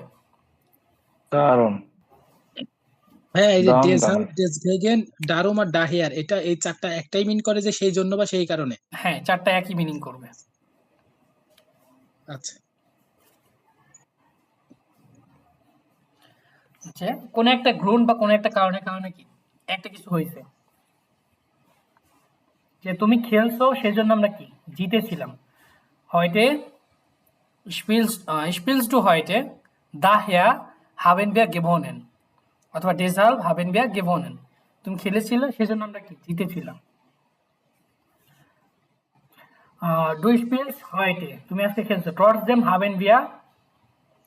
কারণ ভাইয়া এই যে দাম ডেজাল, দামে। ডেসভেগেন, ডারুম আর ডাহিয়ার, এটা এই চারটা একটাই মিন করে যে সেই জন্য বা সেই কারণে। হ্যাঁ চারটা একই মিনিং করবে। আচ্ছা। যে কোনো একটা গ্রহণ বা কোনো একটা কারণে কারণে কি একটা কিছু হয়েছে, যে তুমি খেলছো সেই জন্য আমরা কি জিতেছিলাম। হয়টে স্পিলস টু হয়টে দাহিয়া হাবেন বিয়া গেভনেন, অথবা ডেসালভ হাবেন বিয়া গেভনেন, তুমি খেলেছিলে সেই জন্য আমরা কি জিতেছিলাম। ডু স্পিলস হয়টে, তুমি আজকে খেলছো, টর্চ দেম হাবেন বিয়া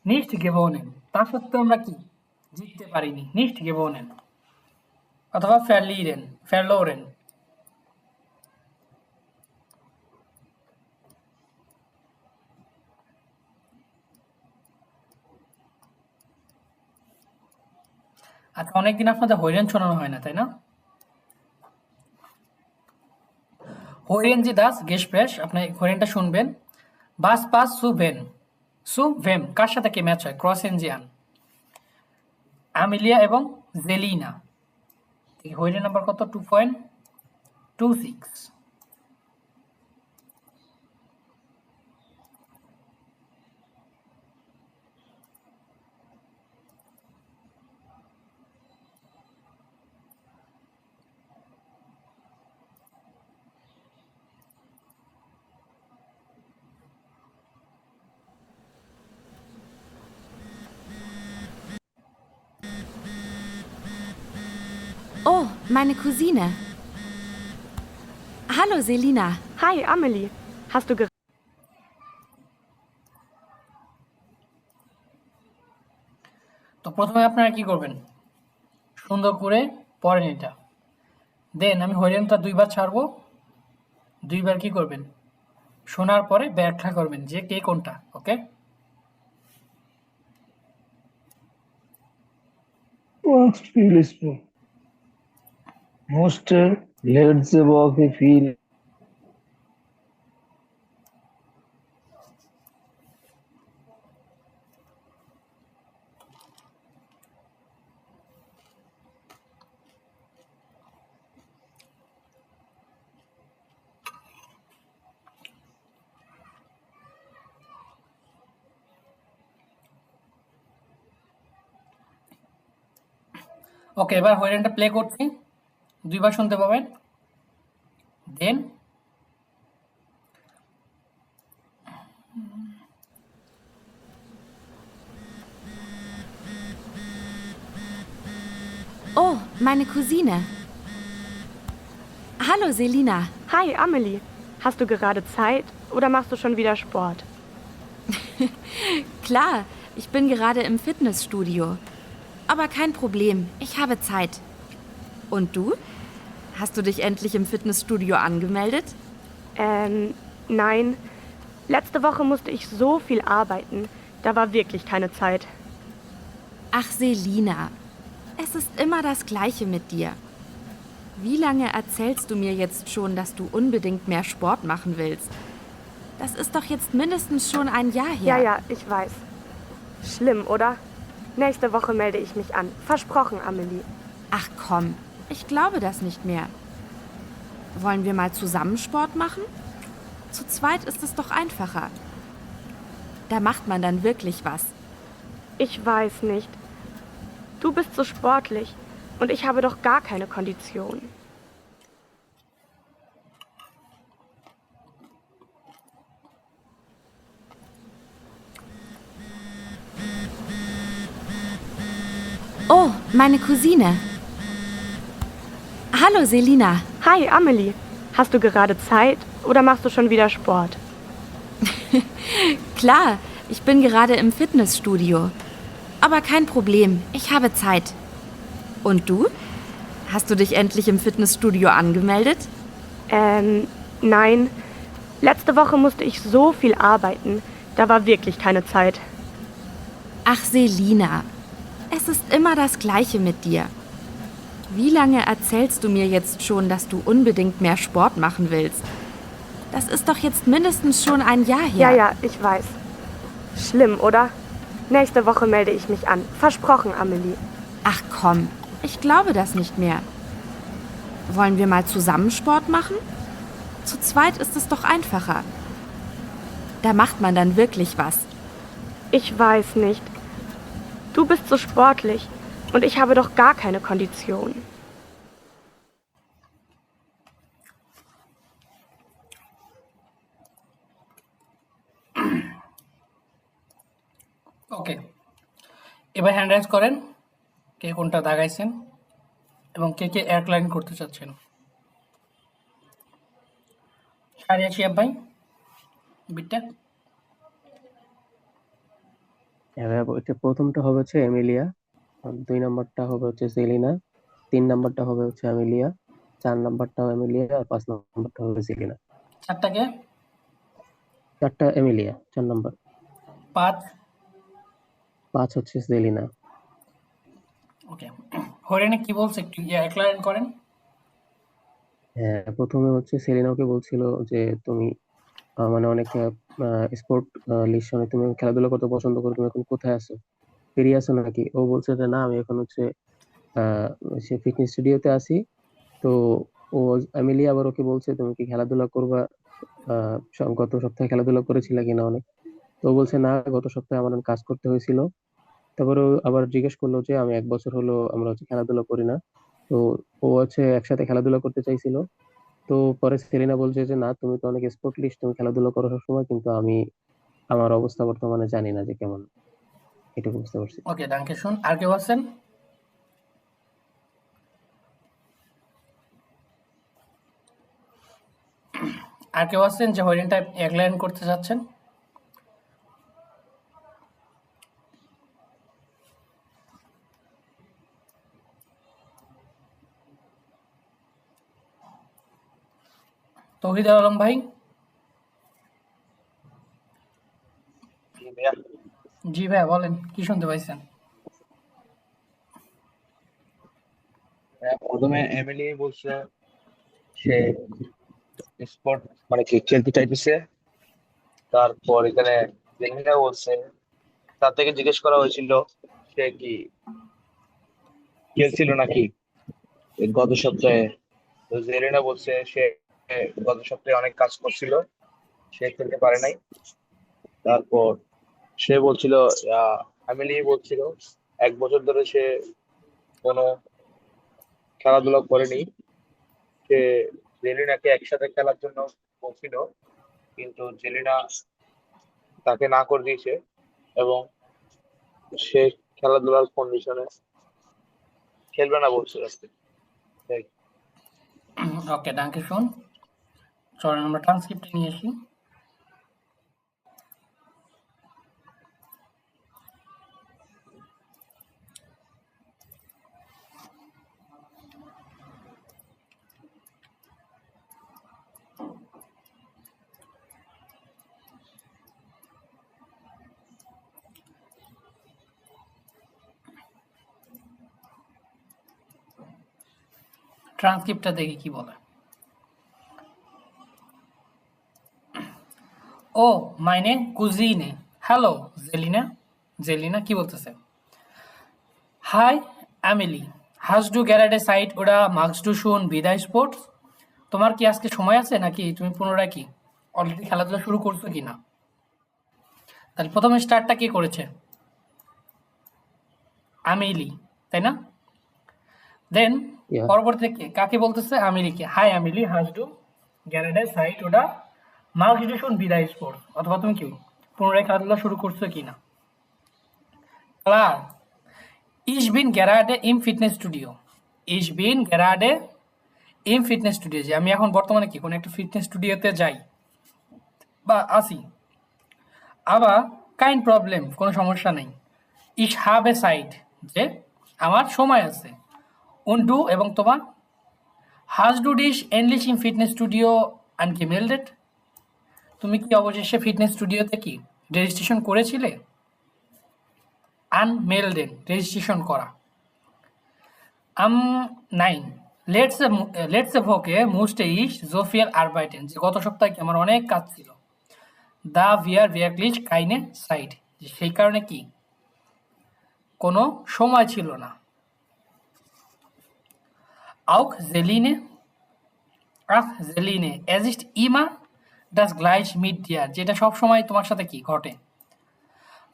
নিস্ট গেভনেন, তা সত্ত্বেও আমরা কি জিততে পারিনি, নিস্ট গেভনেন, অথবা ফেরলোরেন। আচ্ছা অনেকদিন আপনাদের হৈরেন শোনানো হয় না, তাই না? হৈরেন জি দাস গেসপ্রেস, আপনি হৈরেনটা শুনবেন। বাস পাস সুভেম কার সাথে কি ম্যাচ হয়? ক্রসেনজিয়ান, আমিলিয়া এবং জেলিনা। হৈরেন নাম্বার কত? 2.26। Oh, meine Cousine. Hallo, Selina. Hi, Amelie. Hast du তো প্রথমে আপনারা কি করবেন, সুন্দর করে পড়েন এটা, দেন আমি হৈরেনটা দুইবার ছাড়বো, দুইবার কি করবেন শোনার পরে ব্যাখ্যা করবেন যে কে কোনটা। ওকে, Musste letzte Woche viel. ওকে, এবার হোয়েরেনটা প্লে করছি, দুইবার শুনতে পাবেন। দেন Oh, meine Cousine. Hallo, Selina. Hi, Amelie. Hast du gerade Zeit oder machst du schon wieder Sport? Klar, ich bin gerade im Fitnessstudio. Aber kein Problem, ich habe Zeit. Und du? Hast du dich endlich im Fitnessstudio angemeldet? Nein. Letzte Woche musste ich so viel arbeiten. Da war wirklich keine Zeit. Ach, Selina, es ist immer das Gleiche mit dir. Wie lange erzählst du mir jetzt schon, dass du unbedingt mehr Sport machen willst? Das ist doch jetzt mindestens schon ein Jahr her. Ja, ich weiß. Schlimm, oder? Nächste Woche melde ich mich an. Versprochen, Amelie. Ach komm, ich glaube das nicht mehr. Wollen wir mal zusammen Sport machen? Zu zweit ist es doch einfacher. Da macht man dann wirklich was. Ich weiß nicht. Du bist so sportlich und ich habe doch gar keine Kondition. Oh, meine Cousine. Hallo, Selina. Hi, Amelie. Hast du gerade Zeit oder machst du schon wieder Sport? Klar, ich bin gerade im Fitnessstudio. Aber kein Problem, ich habe Zeit. Und du? Hast du dich endlich im Fitnessstudio angemeldet? Nein. Letzte Woche musste ich so viel arbeiten. Da war wirklich keine Zeit. Ach, Selina, es ist immer das Gleiche mit dir. Wie lange erzählst du mir jetzt schon, dass du unbedingt mehr Sport machen willst? Das ist doch jetzt mindestens schon ein Jahr her. Ja, ich weiß. Schlimm, oder? Nächste Woche melde ich mich an. Versprochen, Amelie. Ach komm, ich glaube das nicht mehr. Wollen wir mal zusammen Sport machen? Zu zweit ist es doch einfacher. Da macht man dann wirklich was. Ich weiß nicht. Du bist so sportlich und ich habe doch gar keine Kondition. ওকে, এবার hand rise করেন কে কোনটা দাগাইছেন এবং কে কে airline করতে চাচ্ছেন। সারিয়া শিয়াব ভাই, বিটটা এবার হচ্ছে প্রথমটা হবে হচ্ছে এমিলিয়া, আর 2 নাম্বারটা হবে হচ্ছে সেলিনা, 3 নাম্বারটা হবে হচ্ছে এমিলিয়া, 4 নাম্বারটাও এমিলিয়া, আর 5 নাম্বারটা হবে সেলিনা। চারটাকে 4টা এমিলিয়া, 4 নাম্বার, 5 হচ্ছে সেলিনা। ওকে, হরেনে কি বলছে একটু এয়ারলাইন করেন। হ্যাঁ, প্রথমে হচ্ছে সেলিনা ওকে বলছিল যে তুমি মানে অনেক স্পোর্ট লিস্ট তুমি খেলাধুলা করতে পছন্দ করো, তুমি এখন কোথায় আছো, ফিরে আছো নাকি? ও বলছে যে না, আমি এখন হচ্ছে সে ফিটনেস স্টুডিওতে আছি। তো ও এমিলি আবার ওকে বলছে তুমি কি খেলাধুলা করবা, গত সপ্তাহে খেলাধুলা করেছিলে কিনা অনেক। তো ও বলছে না, গত সপ্তাহে আমার অনেক কাজ করতে হয়েছিল। তারপরে ও আবার জিজ্ঞেস করলো যে আমি 1 বছর হলো আমরা হচ্ছে খেলাধুলা করি না। তো ও হচ্ছে একসাথে খেলাধুলা করতে চাইছিল। তো পরে সেলিনা বলছে যে না, তুমি তো অনেক স্পোর্টলিস্ট, তুমি খেলাধুলা করো সবসময়, কিন্তু আমি আমার অবস্থা বর্তমানে জানি না যে কেমন, এটা বুঝতে পারছি। ওকে, ডাঙ্কে শুন। আর কেউ আছেন? আর কেউ আছেন যে হরিণটা এয়ারলাইন করতে চাচ্ছেন? তৌহিদ আলম ভাই, জি ভাই বলেন, কি শুনতে পাইছেন? প্রথমে এমিলি বলছে সে স্পোর্ট মানে কি খেলতে চাইতেছে। তারপর এখানে জেলিনা বলছে, তার থেকে জিজ্ঞেস করা হয়েছিল সে কি খেলছিল নাকি গত সপ্তাহে। তো জেলিনা বলছে সে গত সপ্তাহে অনেক কাজ করছিল, সে খেলতে পারে নাই। তারপর সে বলছিল এমিলি বলছিল 1 বছর ধরে সে কোনো খেলাধুলা করেনি। সে জেলিনাকে একসাথে খেলার জন্য বলছিল, কিন্তু জেলিনা তাকে না করে দিয়েছে এবং সে খেলাধুলার কন্ডিশনে খেলবে না বলছিল আজকে। তাই ওকে, ডাঙ্কে শুন। চলেন আমরা ট্রান্সক্রিপ্টে নিয়ে আসি। ট্রান্সক্রিপ্টটা দেখি কি বলে। ও মাইনে কুজিনে, হ্যালো জেলিনা। জেলিনা কি বলতেছে? হাই এমিলি, হাজ ডু গ্যারাডে সাইট ওরা মার্কস ডু শুন বিদায় স্পোর্টস। তোমার কি আজকে সময় আছে নাকি তুমি পুনরায় কি অলরেডি খেলাধুলা শুরু করছো কি না? তাহলে প্রথমে স্টার্টটা কে করেছে? আমিলি, তাই না? দেন Yeah. পরবর্তীতে কাকে বলতেছে? আমিলিকে। হাই আমিলি, হাজ ডু গ্যারাডে সাইট ওরা মার্কস ডু শুন বিদায় স্পোর্টস। অথবা তুমি কি পুনরায় খেলাধুলা শুরু করছো কি না? Klar. Ich bin gerade im Fitnessstudio. Ich bin gerade im Fitnessstudio. যে আমি এখন বর্তমানে কি কোনো একটা ফিটনেস স্টুডিওতে যাই বা আসি। আবার kein Problem, কোনো সমস্যা নেই। Ich habe Zeit, যে আমার সময় আছে। Und du এবং তোমার? Hast du dich endlich im Fitnessstudio angemeldet? তুমি কি অবশেষে ফিটনেস স্টুডিওতে কি রেজিস্ট্রেশন করেছিলে? আনমেলডেন, রেজিস্ট্রেশন করা। নাইন, লেটসে ভোকে মুস্টে ইস জোফিয়াল আরবাইটেন, যে গত সপ্তাহে কি আমার অনেক কাজ ছিল। দা ভিয়ার ভিয়াকলিশ কাইনে সাইড, যে সেই কারণে কি কোনো সময় ছিল না। আউক জেলিনে, আহ জেলিনে এজ ইস্ট ইমা ডাস গ্লাইশ মিট ডিয়ার, যেটা সবসময় তোমার সাথে কি ঘটে।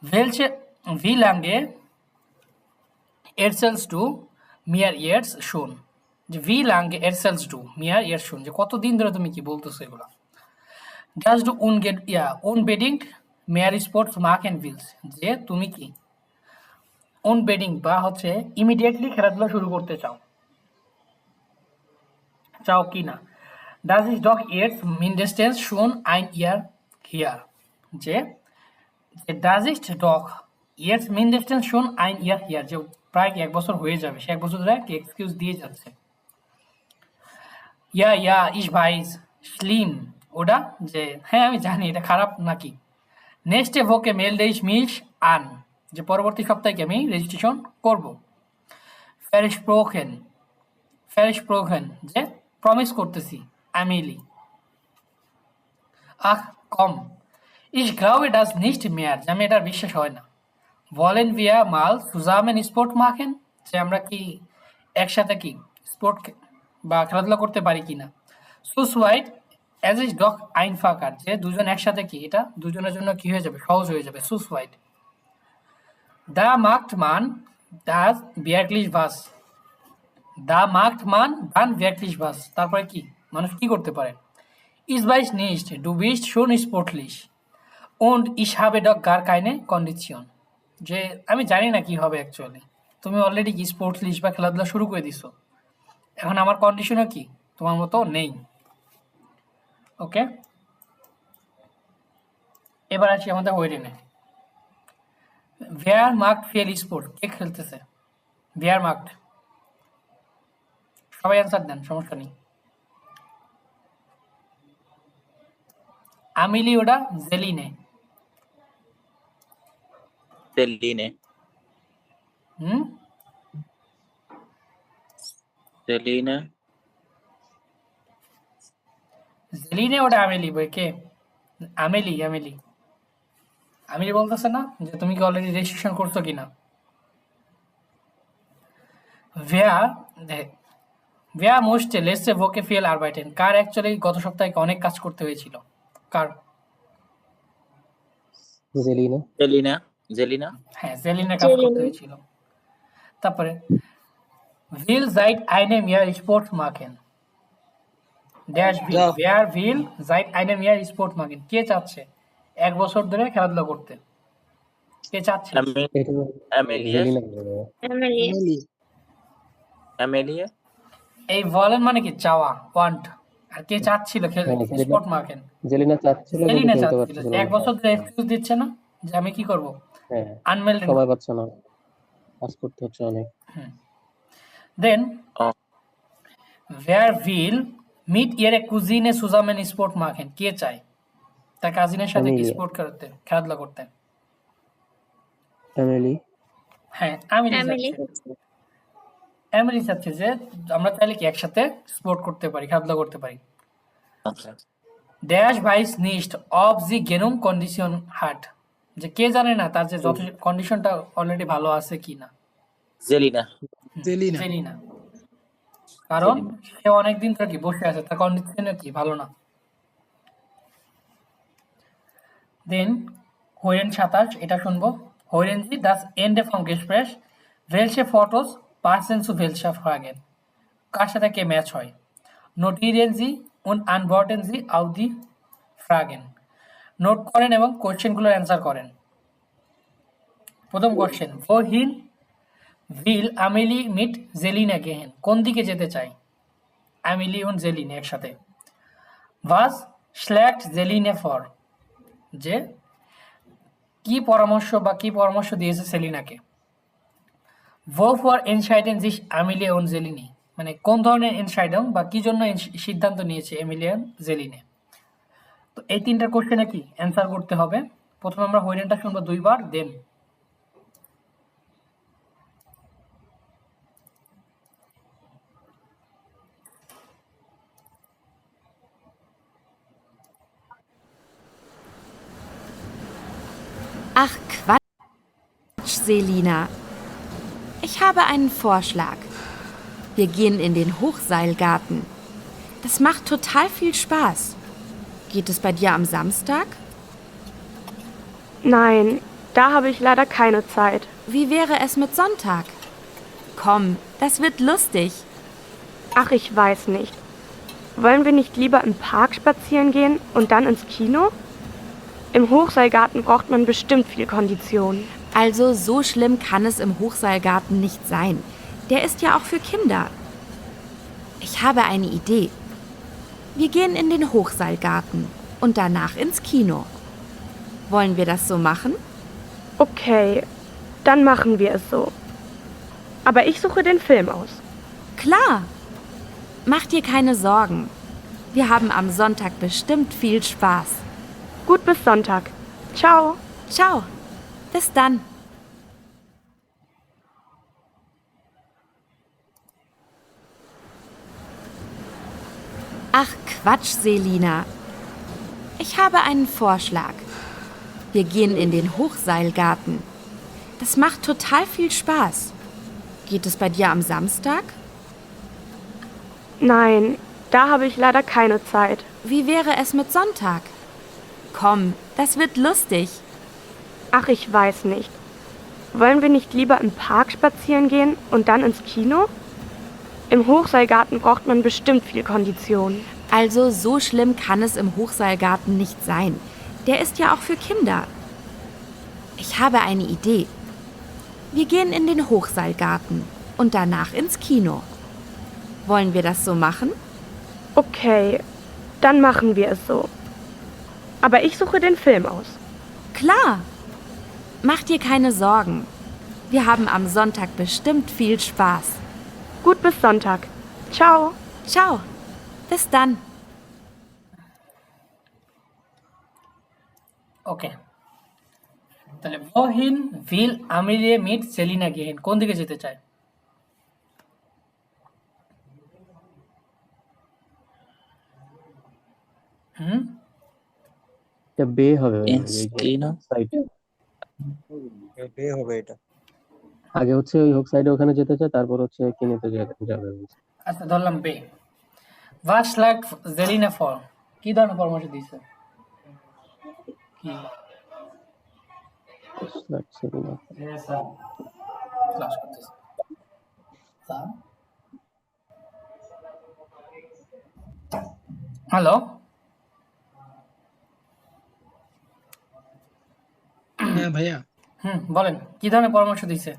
ভেলছে ভি লাঙ্গে এরসেলস টু মিয়ার ইয়ার্স শুন, যে ভি লাঙ্গে এরসেলস টু মিয়ার ইয়ার্স শুন, যে কতদিন ধরে তুমি কি বলতেছো এগুলো। জাস্ট ডু উনবেডিংড মেয়ার স্পোর্টস মার্ক অ্যান্ড উইলস, যে তুমি কি উনবেডিং বা হচ্ছে ইমিডিয়েটলি খেলাধুলা শুরু করতে চাও কি না। ডাজ ইস ডগ ইয়ার্স মিন্ডেস্টেন্স শুন আইন ইয়ার হিয়ার, যে ডাজ ইস ডগ ইয়ার্স মিন্ডেস্টেন্স শুন আইন ইয়ার হিয়ার, যে প্রায় 1 বছর হয়ে যাবে, সে 1 বছর ধরে কি এক্সকিউজ দিয়ে যাচ্ছে। ইয়া ইস ভাইস স্লিম, ওটা যে হ্যাঁ আমি জানি এটা খারাপ নাকি। নেক্সট ভোকে মেল ডেইস মিস আন, যে পরবর্তী সপ্তাহে কি আমি রেজিস্ট্রেশন করব। ফেরিশপ্রোখেন, যে প্রমিস করতেছি। আমিলি, আহ কম। ইস গ্লাউবে ডাস নিস্ট মেয়ার, যে আমি এটার বিশ্বাস হয় না। বলেন ভিয়া মাল সুজামেন স্পোর্ট মাখেন, যে আমরা কি একসাথে কি স্পোর্ট বা খেলাধুলা করতে পারি কি না। সুসওয়াইড অ্যাজ ইস ডক আইন ফাকার, যে দুজন একসাথে কি এটা দুজনের জন্য কি হয়ে যাবে, সহজ হয়ে যাবে। সুসওয়াইড দা মার্কড মান ডাস ভিয়াকলিশ ভাস, দা মার্কড মান ডান ভিয়াকলিশ ভাস, তারপরে কি মানুষ কি করতে পারে। ইস বাইস নিস্ট ডু বিস্ট শুন স্পোর্টলিশ und ich habe doch gar keine Kondition, যে আমি জানি না কি হবে অ্যাকচুয়ালি। তুমি অলরেডি কি স্পোর্টস লিস্ট বা খেলাধুলা শুরু করে দিছো, এখন আমার কন্ডিশনও কি তোমার মতো নেই। ওকে, এবার আসি আমাদের ওয়েডেনে। ভেয়ার মার্কড ফিয়েল স্পোর্ট, কে খেলতেছে? ভেয়ার মার্কড, সবাই অ্যান্সার দেন, সমস্যা নেই। আমিলি ওটা জেলিনে। সেলিনে, সেলিনা। জেলিনে ওটা আমেলি বই কে? আমেলি আমেলি আমেলি বলতেছে না যে তুমি কি অলরেডি রেজিস্ট্রেশন করছো কিনা? ভেয়া ভেয়া মোস্টে লেসে ভোকে ফিয়েল আরবাইটেন কার অ্যাকচুয়ালি গত সপ্তাহে অনেক কাজ করতে হয়েছিল? কার? জেলিনা। সেলিনা। জেলিনা। হ্যাঁ, জেলিনের কাজ করতে হয়েছিল। তারপরে ভিল জাইট আইনে মিয়ার স্পোর্টস মার্কেন ড্যাশ ভিল যাও ভেয়ার ভিল জাইট আইনে মিয়ার স্পোর্টস মার্কেন কে চাচ্ছে 1 বছর ধরে খেলাধুলা করতে? কে চাচ্ছে? এটা অ্যামেলিয়া। জেলিনা বলে। এমিলি। অ্যামেলিয়া। এই ভলেন মানে কি চাওয়া, ওয়ান্ট। আর কে চাচ্ছিল হ্যাঁ, জেলিনা স্পোর্ট মার্কেন? জেলিনা চাচ্ছিল কিন্তু জেলিনা খেলতে চাচ্ছিল। পারতেছিল না। 1 বছর ধরে এক্সকিউজ দিচ্ছে না যে আমি কি করব, হ্যাঁ, আনমেল্ডেন। সময় পাচ্ছে না, কাজ করতে হচ্ছে অনেক। দেন Oh, ভেয়ার ভিল মিট ইয়ারে কুজিনে সুজামেন স্পোর্ট মার্কেন কে চায় তার কাজিনের সাথে কি অ্যামেলিয়া। স্পোর্ট করতে, খেলাধুলা করতে? অ্যামেলি। হ্যাঁ, আমিলি চাচ্ছে। এমিলি চাচ্ছে যে আমরা চাইলে কি একসাথে স্পোর্ট করতে পারি, খেলাধুলা করতে পারি। okay. ড্যাশ ভাইস নিস্ট অফ জি গেনুম কন্ডিশন হার্ট যে কে জানে না তার যে যত কন্ডিশনটা অলরেডি ভালো আছে কি না? জেলিনা। জেলিনা। জানি না, কারণ জেলিনা। সে অনেকদিন ধরে কি বসে আছে, তার কন্ডিশন কি ভালো না। দেন হোয়েন 27 এটা শুনবো। When G das Ende vom Gespräch welche Fotos passen zu welcher Frage কার সাথে কে ম্যাচ হয়? নোটিরিয়েন জি und antworten Sie auf die Fragen note করেন এবং কোশ্চেনগুলোর অ্যান্সার করেন। প্রথম question wohin will Amelie mit Selina gehen কোন দিকে যেতে চাই Amelie und Selina একসাথে? was schlägt Selina vor যে কি পরামর্শ বা কি পরামর্শ দিয়েছে সেলিনাকে? wofür entscheiden sich Amelie und Selina মানে কোন ধরনের এনসাইডং বা কি জন্য সিদ্ধান্ত নিয়েছে এমিলিয়া জেলিনে? তো এই তিনটা কোশ্চেনে কি অ্যান্সার করতে হবে। প্রথমে আমরা হোয়েনটা শুনবো 2বার, দেন Ach Quatsch, Selina. Ich habe einen Vorschlag. Wir gehen in den Hochseilgarten. Das macht total viel Spaß. Geht es bei dir am Samstag? Nein, da habe ich leider keine Zeit. Wie wäre es mit Sonntag? Komm, das wird lustig. Ach, ich weiß nicht. Wollen wir nicht lieber im Park spazieren gehen und dann ins Kino? Im Hochseilgarten braucht man bestimmt viel Kondition. Also so schlimm kann es im Hochseilgarten nicht sein. Der ist ja auch für Kinder. Ich habe eine Idee. Wir gehen in den Hochseilgarten und danach ins Kino. Wollen wir das so machen? Okay, dann machen wir es so. Aber ich suche den Film aus. Klar. Mach dir keine Sorgen. Wir haben am Sonntag bestimmt viel Spaß. Gut, bis Sonntag. Ciao. Ciao. Bis dann. Ach Quatsch, Selina. Ich habe einen Vorschlag. Wir gehen in den Hochseilgarten. Das macht total viel Spaß. Geht es bei dir am Samstag? Nein, da habe ich leider keine Zeit. Wie wäre es mit Sonntag? Komm, das wird lustig. Ach, ich weiß nicht. Wollen wir nicht lieber im Park spazieren gehen und dann ins Kino? Im Hochseilgarten braucht man bestimmt viel Kondition. Also so schlimm kann es im Hochseilgarten nicht sein. Der ist ja auch für Kinder. Ich habe eine Idee. Wir gehen in den Hochseilgarten und danach ins Kino. Wollen wir das so machen? Okay, dann machen wir es so. Aber ich suche den Film aus. Klar. Mach dir keine Sorgen. Wir haben am Sonntag bestimmt viel Spaß. Gut, bis Sonntag. Ciao. Ciao. Bis dann. ওকে, তাহলে wohin will Amelie mit Selina gehen কোন দিকে যেতে চায়? হুম এটা বে হবে ভাইয়া, ইনস এই যে কি না সাইড বে হবে এটা। আগে হচ্ছে ওই হোক সাইডে ওখানে যেতে চায়, তারপর হচ্ছে কিনেতে যাবে বলছে। আচ্ছা ধরলাম বে। Was schlägt Selina vor? কি ধরনের পরামর্শ দিয়েছে? কি সেলিনা ক্লাস করতেছে? হ্যালো, হ্যাঁ ভাইয়া, বলেন কি ধরনের পরামর্শ দিয়েছে?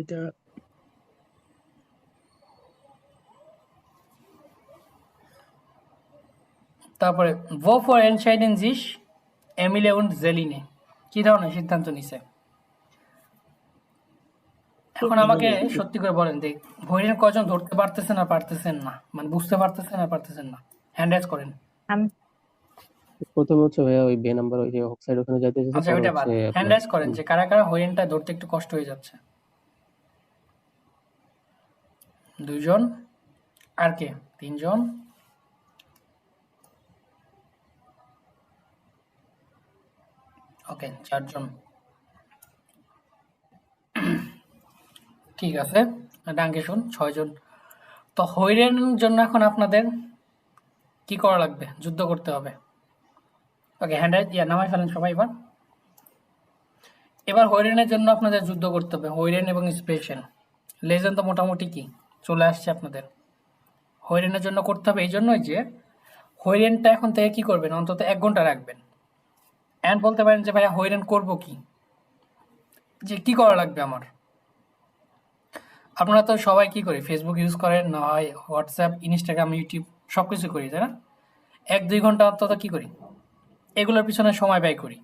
এটা তারপরে wovor entscheiden sich Emile und Zeline? কি ধরনের সিদ্ধান্ত নিছে? এখন আমাকে সত্যি করে বলেন যে হরিণ কজন ধরতে পারতেছেন আর পারতেছেন না, মানে বুঝতে পারতেছেন আর পারতেছেন না, হ্যান্ড রেজ করেন। প্রথমে হচ্ছে ভাইয়া ওই বে নাম্বার ওই যে হোক সাইড ওখানে যাইতে চাইছে, আচ্ছা পরে ওইটা বাদ, হচ্ছে হ্যান্ড আপনার রেজ করেন যে কারা কারা হরিণটা ধরতে একটু কষ্ট হয়ে যাচ্ছে। 2 জন, আর কে? 3 জন, ওকে 4 জন, ঠিক আছে। ডাঙ্গে শুন 6 জন। তো হরিণের জন্য এখন আপনাদের কি করা লাগবে? যুদ্ধ করতে হবে। ওকে হ্যান্ড রেজ নামাই ফেলেন সবাই। এবার হরিণের জন্য আপনাদের যুদ্ধ করতে হবে, হরিণ এবং স্পেশাল লেজেন্ড তো মোটামুটি কি চলে আসছে আপনাদের। হরিণের জন্য করতে হবে এই জন্যই যে হরিণটা এখন থেকে কি করবেন, অন্তত 1 ঘন্টা রাখবেন। অ্যান্ড বলতে পারেন যে ভাইয়া হরিণ করব কি, যে কি করা লাগবে আমার। আপনারা তো সবাই কি করি, ফেসবুক ইউজ করেন, না হয় হোয়াটসঅ্যাপ, ইনস্টাগ্রাম, ইউটিউব সব কিছু করি, তাই না? 1-2 ঘন্টা অন্তত কি করি, এগুলোর পিছনে সময় ব্যয় করি।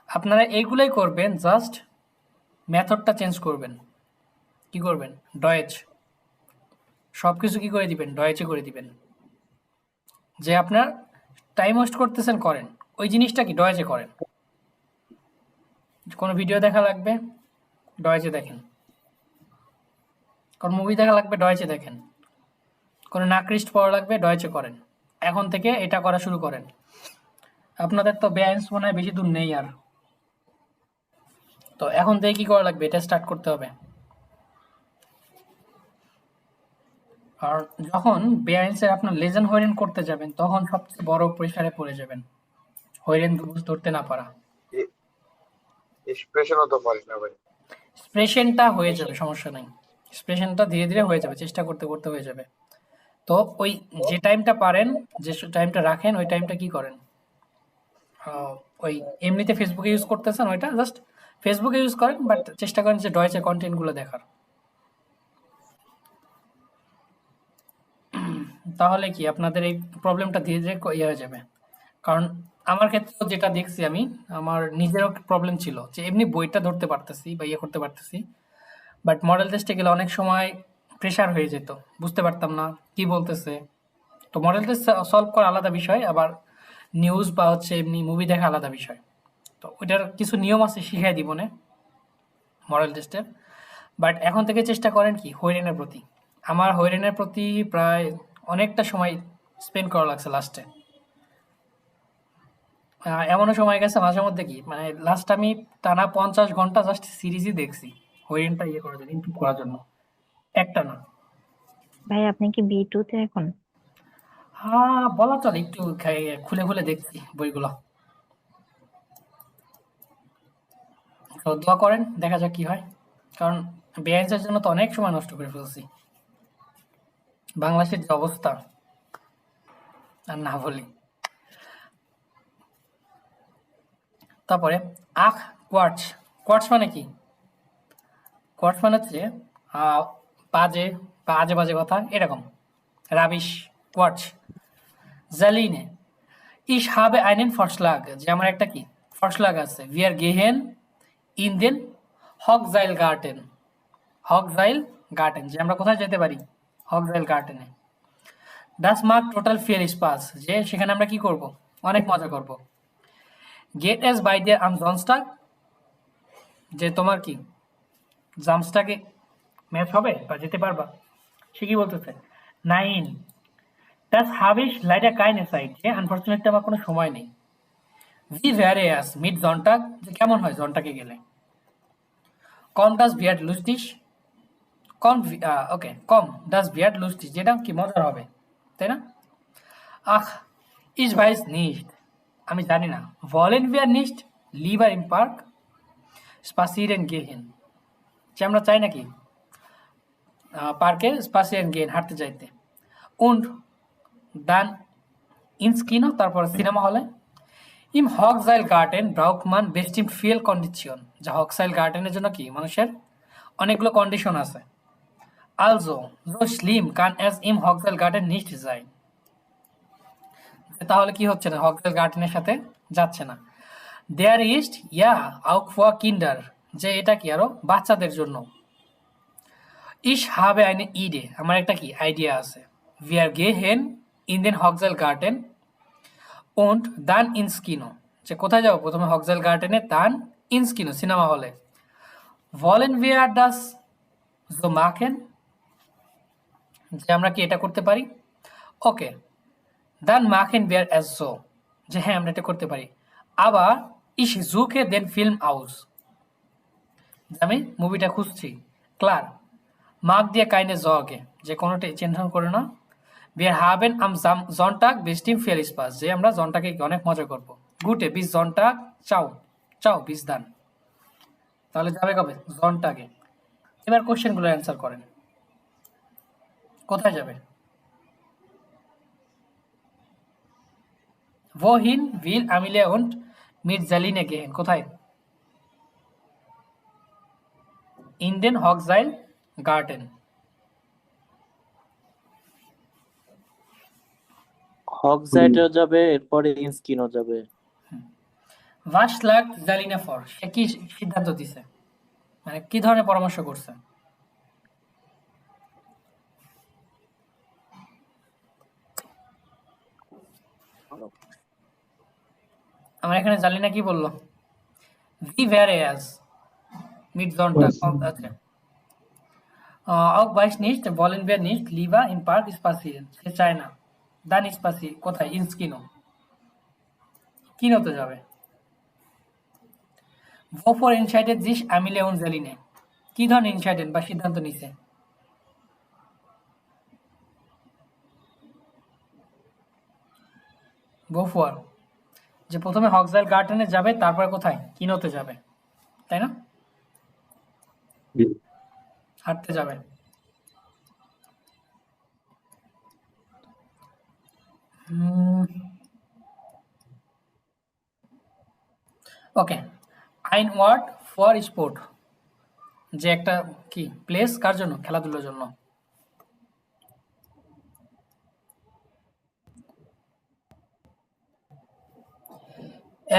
আপনারা এইগুলোই করবেন, জাস্ট মেথডটা চেঞ্জ করবেন। কি করবেন? ডয়েচ, সব কিছু কি করে দিবেন, ডয়েচে করে দিবেন। যে আপনার টাইম ওয়েস্ট করতেছেন করেন, ওই জিনিসটা কি ডয়েচে করেন। কোনো ভিডিও দেখা লাগবে ডয়েচে দেখেন, কোনো মুভি দেখা লাগবে ডয়েচে দেখেন, কোনো নাকরিস্ট পড়া লাগবে ডয়েচে করেন। এখন থেকে এটা করা শুরু করেন। আপনাদের তো ব্যালেন্স মনে হয় বেশি দূর নেই আর, তো এখন থেকে কি করা লাগবে, এটা স্টার্ট করতে হবে। আর যখন বেআইনসের আপনার লেজেন্ড হরিণ করতে যাবেন, তখন সবচেয়ে বড় প্রেসারে পড়ে যাবেন, হরিণ ধরতে না পারা। এক্সপ্রেশনও তো পারি না ভাই। স্প্রেশনটা হয়ে যাবে, সমস্যা নাই। স্প্রেশনটা ধীরে ধীরে হয়ে যাবে, চেষ্টা করতে করতে হয়ে যাবে। তো ওই যে টাইমটা পারেন, যে টাইমটা রাখেন, ওই টাইমটা কি করেন, ওই এমনিতে ফেসবুকে ইউজ করতেছেন ওইটা জাস্ট ফেসবুকে ইউজ করেন, বাট চেষ্টা করেন যে ডয়েচে কন্টেন্টগুলো দেখার। তাহলে কি আপনাদের এই প্রবলেমটা ধীরে ধীরে ইয়ে হয়ে যাবে। কারণ আমার ক্ষেত্রেও যেটা দেখছি আমি, আমার নিজেরও প্রবলেম ছিল যে এমনি বইটা ধরতে পারতেছি বা ইয়ে করতে পারতেছি, বাট মডেল টেস্টে গেলে অনেক সময় প্রেশার হয়ে যেত, বুঝতে পারতাম না কি বলতেছে। তো মডেল টেস্ট সলভ করা আলাদা বিষয়, আবার নিউজ বা হচ্ছে এমনি মুভি দেখা আলাদা বিষয়। তো ওইটার কিছু নিয়ম আছে, শিখাই দিব না মডেল টেস্টের। বাট এখন থেকে চেষ্টা করেন কি হরিণের প্রতি। আমার হরিণের প্রতি প্রায় অনেকটা সময় স্পেন্ড করা লাগছে লাস্টে। এমনও সময় গেছে মাঝে মধ্যে কি, মানে লাস্ট আমি টানা 50 ঘন্টা জাস্ট সিরিজই দেখছি হরিণটা ইয়ে করার জন্য, ইমপ্রুভ করার জন্য, একটা না। ভাই আপনি কি B2 তে এখন? হ্যাঁ বলা চলে, একটু খুলে খুলে দেখছি বইগুলো। তো দোয়া করেন, দেখা যাক কি হয়। কারণ বেআইনসের জন্য তো অনেক সময় নষ্ট করে ফেলছি। বাংলাদেশের যে অবস্থা আর না বলি। তারপরে কোয়ার্টস। কোয়ার্টস মানে কি? কোয়ার্টস মানে হচ্ছে বাজে বাজে বাজে কথা এরকম, রাবিশ কোয়ার্টস। জালিনে Ich habe einen Vorschlag, যে আমার একটা কি ফরশলাগ আছে। Wir gehen in den Hochseilgarten. Hochseilgarten, যে আমরা কোথায় যেতে পারি, Hochseilgarten-এ। Das macht total viel Spaß, যে সেখানে আমরা কি করব, অনেক মজা করব। Geht es bei dir am Samstag, যে তোমার কি জামস্টাকে ম্যাচ হবে বা যেতে পারবা। সে কি বলতেছে, 9 Das habe ich leider keine Zeit, যে আনফরচুনেটলি আমার কোনো সময় নেই। Wie wäre es mit Sonntag, যে কেমন হয় জন্টাকে গেলে। Komm, das wird lustig, komm, das wird lustig, যেটা কি মজার হবে, তাই না? Ach, ich weiß nicht, আমি জানি না। Wollen wir nicht lieber im Park spazieren gehen, যে আমরা চাই নাকি পার্কে spazieren gehen, হাঁটতে যাইতে। Und dann ins Kino, তারপর সিনেমা হলে। Im Hochseilgarten braucht man bestimmt viel Kondition, যা হকসাইল গার্ডেনের জন্য কি মানুষের অনেকগুলো কন্ডিশন আছে। Also, so schlimm kann es im Hochseilgarten nicht sein, তাহলে কি হচ্ছে না, হকসাইল গার্ডেনের সাথে যাচ্ছে না। There ist ja auch für Kinder, যে এটা কি আরো বাচ্চাদের জন্য। Ich habe eine Idee, আমার একটা কি আইডিয়া আছে। Wir gehen in den Hochseilgarten und dann ins Kino, যে কোথায় যাবো, প্রথমে হকসাইল গার্ডেনে, dann ins Kino, সিনেমা হলে। Wollen wir das so machen, যে আমরা কি এটা করতে পারি। ওকে, dann machen wir es so, যে হ্যাঁ আমরা এটা করতে পারি। আবার ich suche den Film aus, যে আমি মুভিটা খুঁজছি। Klar, mag dir keine Sorge, যে কোনোটা টেনশন করে না। Wir haben am Sonntag bestimmt viel Spaß, যে আমরা জন্টাকে অনেক মজা করব। Gute, bis Sonntag, ciao, ciao, bis dann, তাহলে যাবে কবে, জন্টাকে। এবার কোশ্চেনগুলো অ্যান্সার করেন, কোথায় যাবে। Wohin will Amelia und mit Zeline gehen, কোথায়। In den Hochseilgarten. হকসাইডও যাবে, এরপরে ইনস্কিনও যাবে। Was schlägt Zeline vor, সে কি সিদ্ধান্ত দিছে, মানে কি ধরনের পরামর্শ করছে। আমার এখানে জালিনা কি বললো, Wie wäre es mit Sonntag, আচ্ছা। Auch weiß nicht, wollen wir nicht lieber im Park spazieren, সে চায় না। Dann spazieren, কোথায়, ins Kino, কিনোতে যাবে। Wovor entscheidet sich Amelia und Zeline, কি ধরনের ইনসাইডেন বা সিদ্ধান্ত নিছে। Wovor, যে প্রথমে হকসাইল গার্ডেনে যাবে, তারপর কোথায়, কিনোতে যাবে, তাই না, হাঁটতে যাবে। ওকে, ein Wort for Sport, যে একটা কি প্লেস কার জন্য, খেলাধুলার জন্য।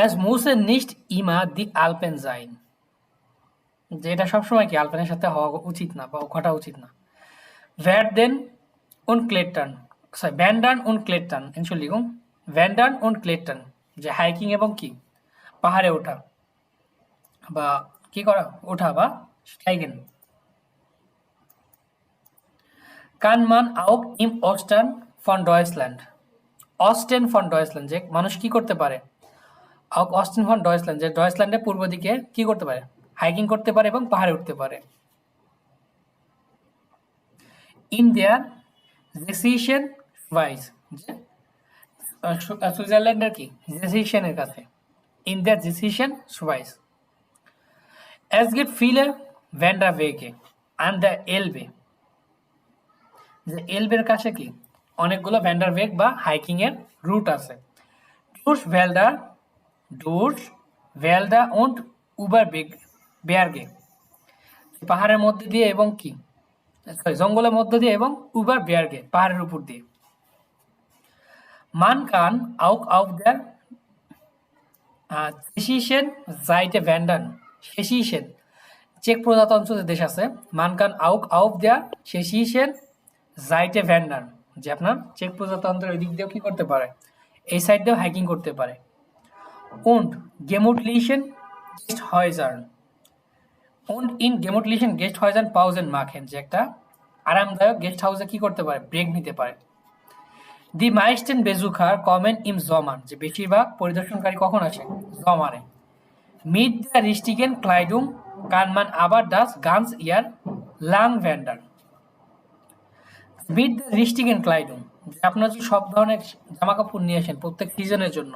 Es müssen nicht immer die Alpen sein, যে এটা সবসময় কি আলপেনের সাথে হওয়া উচিত না বা ঘটা উচিত না। Werden und Klettern, Wandern und Klettern, Entschuldigung, Wandern und Klettern, যে হাইকিং এবং কি পাহাড়ে ওঠা বা কি করা, ওঠা বা স্টাইগেন। Kann man auch im Osten von Deutschland, Osten von Deutschland, যে মানুষ কি করতে পারে, auch Osten von Deutschland, যে ডয়েচল্যান্ডের পূর্ব দিকে কি করতে পারে, হাইকিং করতে পারে এবং পাহাড়ে উঠতে পারে। In der Sächsischen Schweiz, যে সুইজারল্যান্ডের কি জেসিশনের কাছে। In der Sächsischen Schweiz. Es gibt viele Wanderwege an der Elbe, যে এলবের কাছে কি অনেকগুলো ভ্যান্ডারওয়েগ বা হাইকিং এর রুট আছে। Durch Wälder und Überberge, পাহাড়ের মধ্যে দিয়ে এবং কি জঙ্গলের মধ্যে দিয়ে এবং Überberge, পাহাড়ের উপর দিয়ে। Man kann auch auf der tschechischen Seite wandern, tschechischen, চেক প্রজাতন্ত্র যে দেশ আছে, Man kann auch auf der tschechischen Seite wandern, যে আপনার চেক প্রজাতন্ত্রের ওই দিক দিয়েও কি করতে পারে, এই সাইড দিয়েও হাইকিং করতে পারে। Und gemütlichen Gasthäusern, und in gemütlichen Gasthäusern Pausen machen, যে একটা আরামদায়ক গেস্ট হাউসে কি করতে পারে, ব্রেক নিতে পারে। দি মাইস্টেন বেজুখার কমেন ইম জমান, যে বেশিরভাগ পরিদর্শনকারী কখন আসে? জমানে। মিট দ্য রিস্টিগেন ক্লাইডুম কানমান আবার ডাস গানস ইয়ার লাং ভ্যান্ডার। মিট দ্য রিস্টিগেন ক্লাইডুম, যে আপনার যে সব ধরনের জামা কাপড় নিয়ে আসেন প্রত্যেক সিজনের জন্য।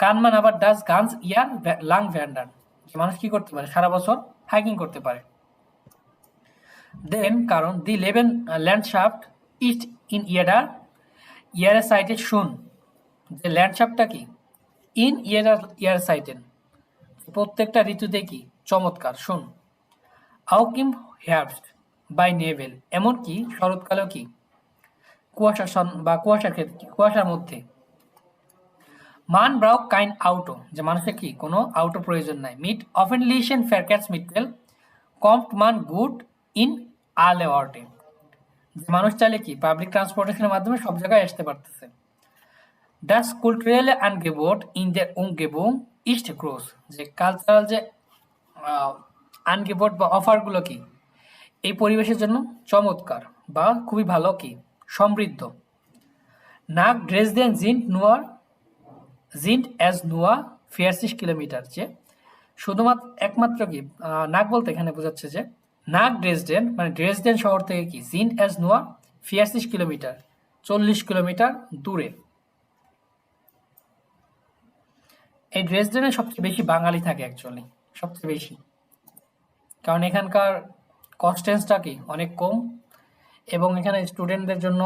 কানমান আবার ডাস গানস ইয়ার লাং ভ্যান্ডার, যে মানুষ কি করতে পারে? সারা বছর হাইকিং করতে পারে। দেন কারণ দি লেভেন ল্যান্ডশাফট ইস্ট ইন ইয়ার সাইটেড শুন, যে ল্যান্ডশাফটটা কি? ইন ইয়ার সাইটেন, প্রত্যেকটা ঋতুতে কি চমৎকার। শুন। আউকিম হেয়ার্স্ট বাই নেভেল, এমনকি শরৎকালেও কি কুয়াশা বা কুয়াশার মধ্যে। মান ব্রাউক কাইন আউটো, যে মানুষের কি কোনো আউটো প্রয়োজন নাই। মিট অফেনলিশন ফেয়ারক্যাটস মিটেল কম্পট মান গুড ইন আলে অর্টে, যে মানুষ চাইলে কি পাবলিক ট্রান্সপোর্টেশনের মাধ্যমে সব জায়গায় আসতে পারতেছে। Das kulturelle Angebot in der Umgebung ist groß, যে কালচারাল যে আনগেবট বা অফারগুলো কি এই পরিবেশের জন্য চমৎকার বা খুবই ভালো, কি সমৃদ্ধ। নাক ড্রেসডেন জিন্ট অ্যাজ নুয়া 40 কিলোমিটার, যে শুধুমাত্র একমাত্র কি নাক বলতে এখানে বোঝাচ্ছে যে নাক ড্রেসডেন মানে ড্রেসডেন শহর থেকে কি জিন্ট অ্যাজ নুয়া 40 কিলোমিটার 40 কিলোমিটার দূরে। এই ড্রেসডেনে সবচেয়ে বেশি বাঙালি থাকে অ্যাকচুয়ালি, সবচেয়ে বেশি, কারণ এখানকার কস্টেন্সটা কি অনেক কম এবং এখানে স্টুডেন্টদের জন্য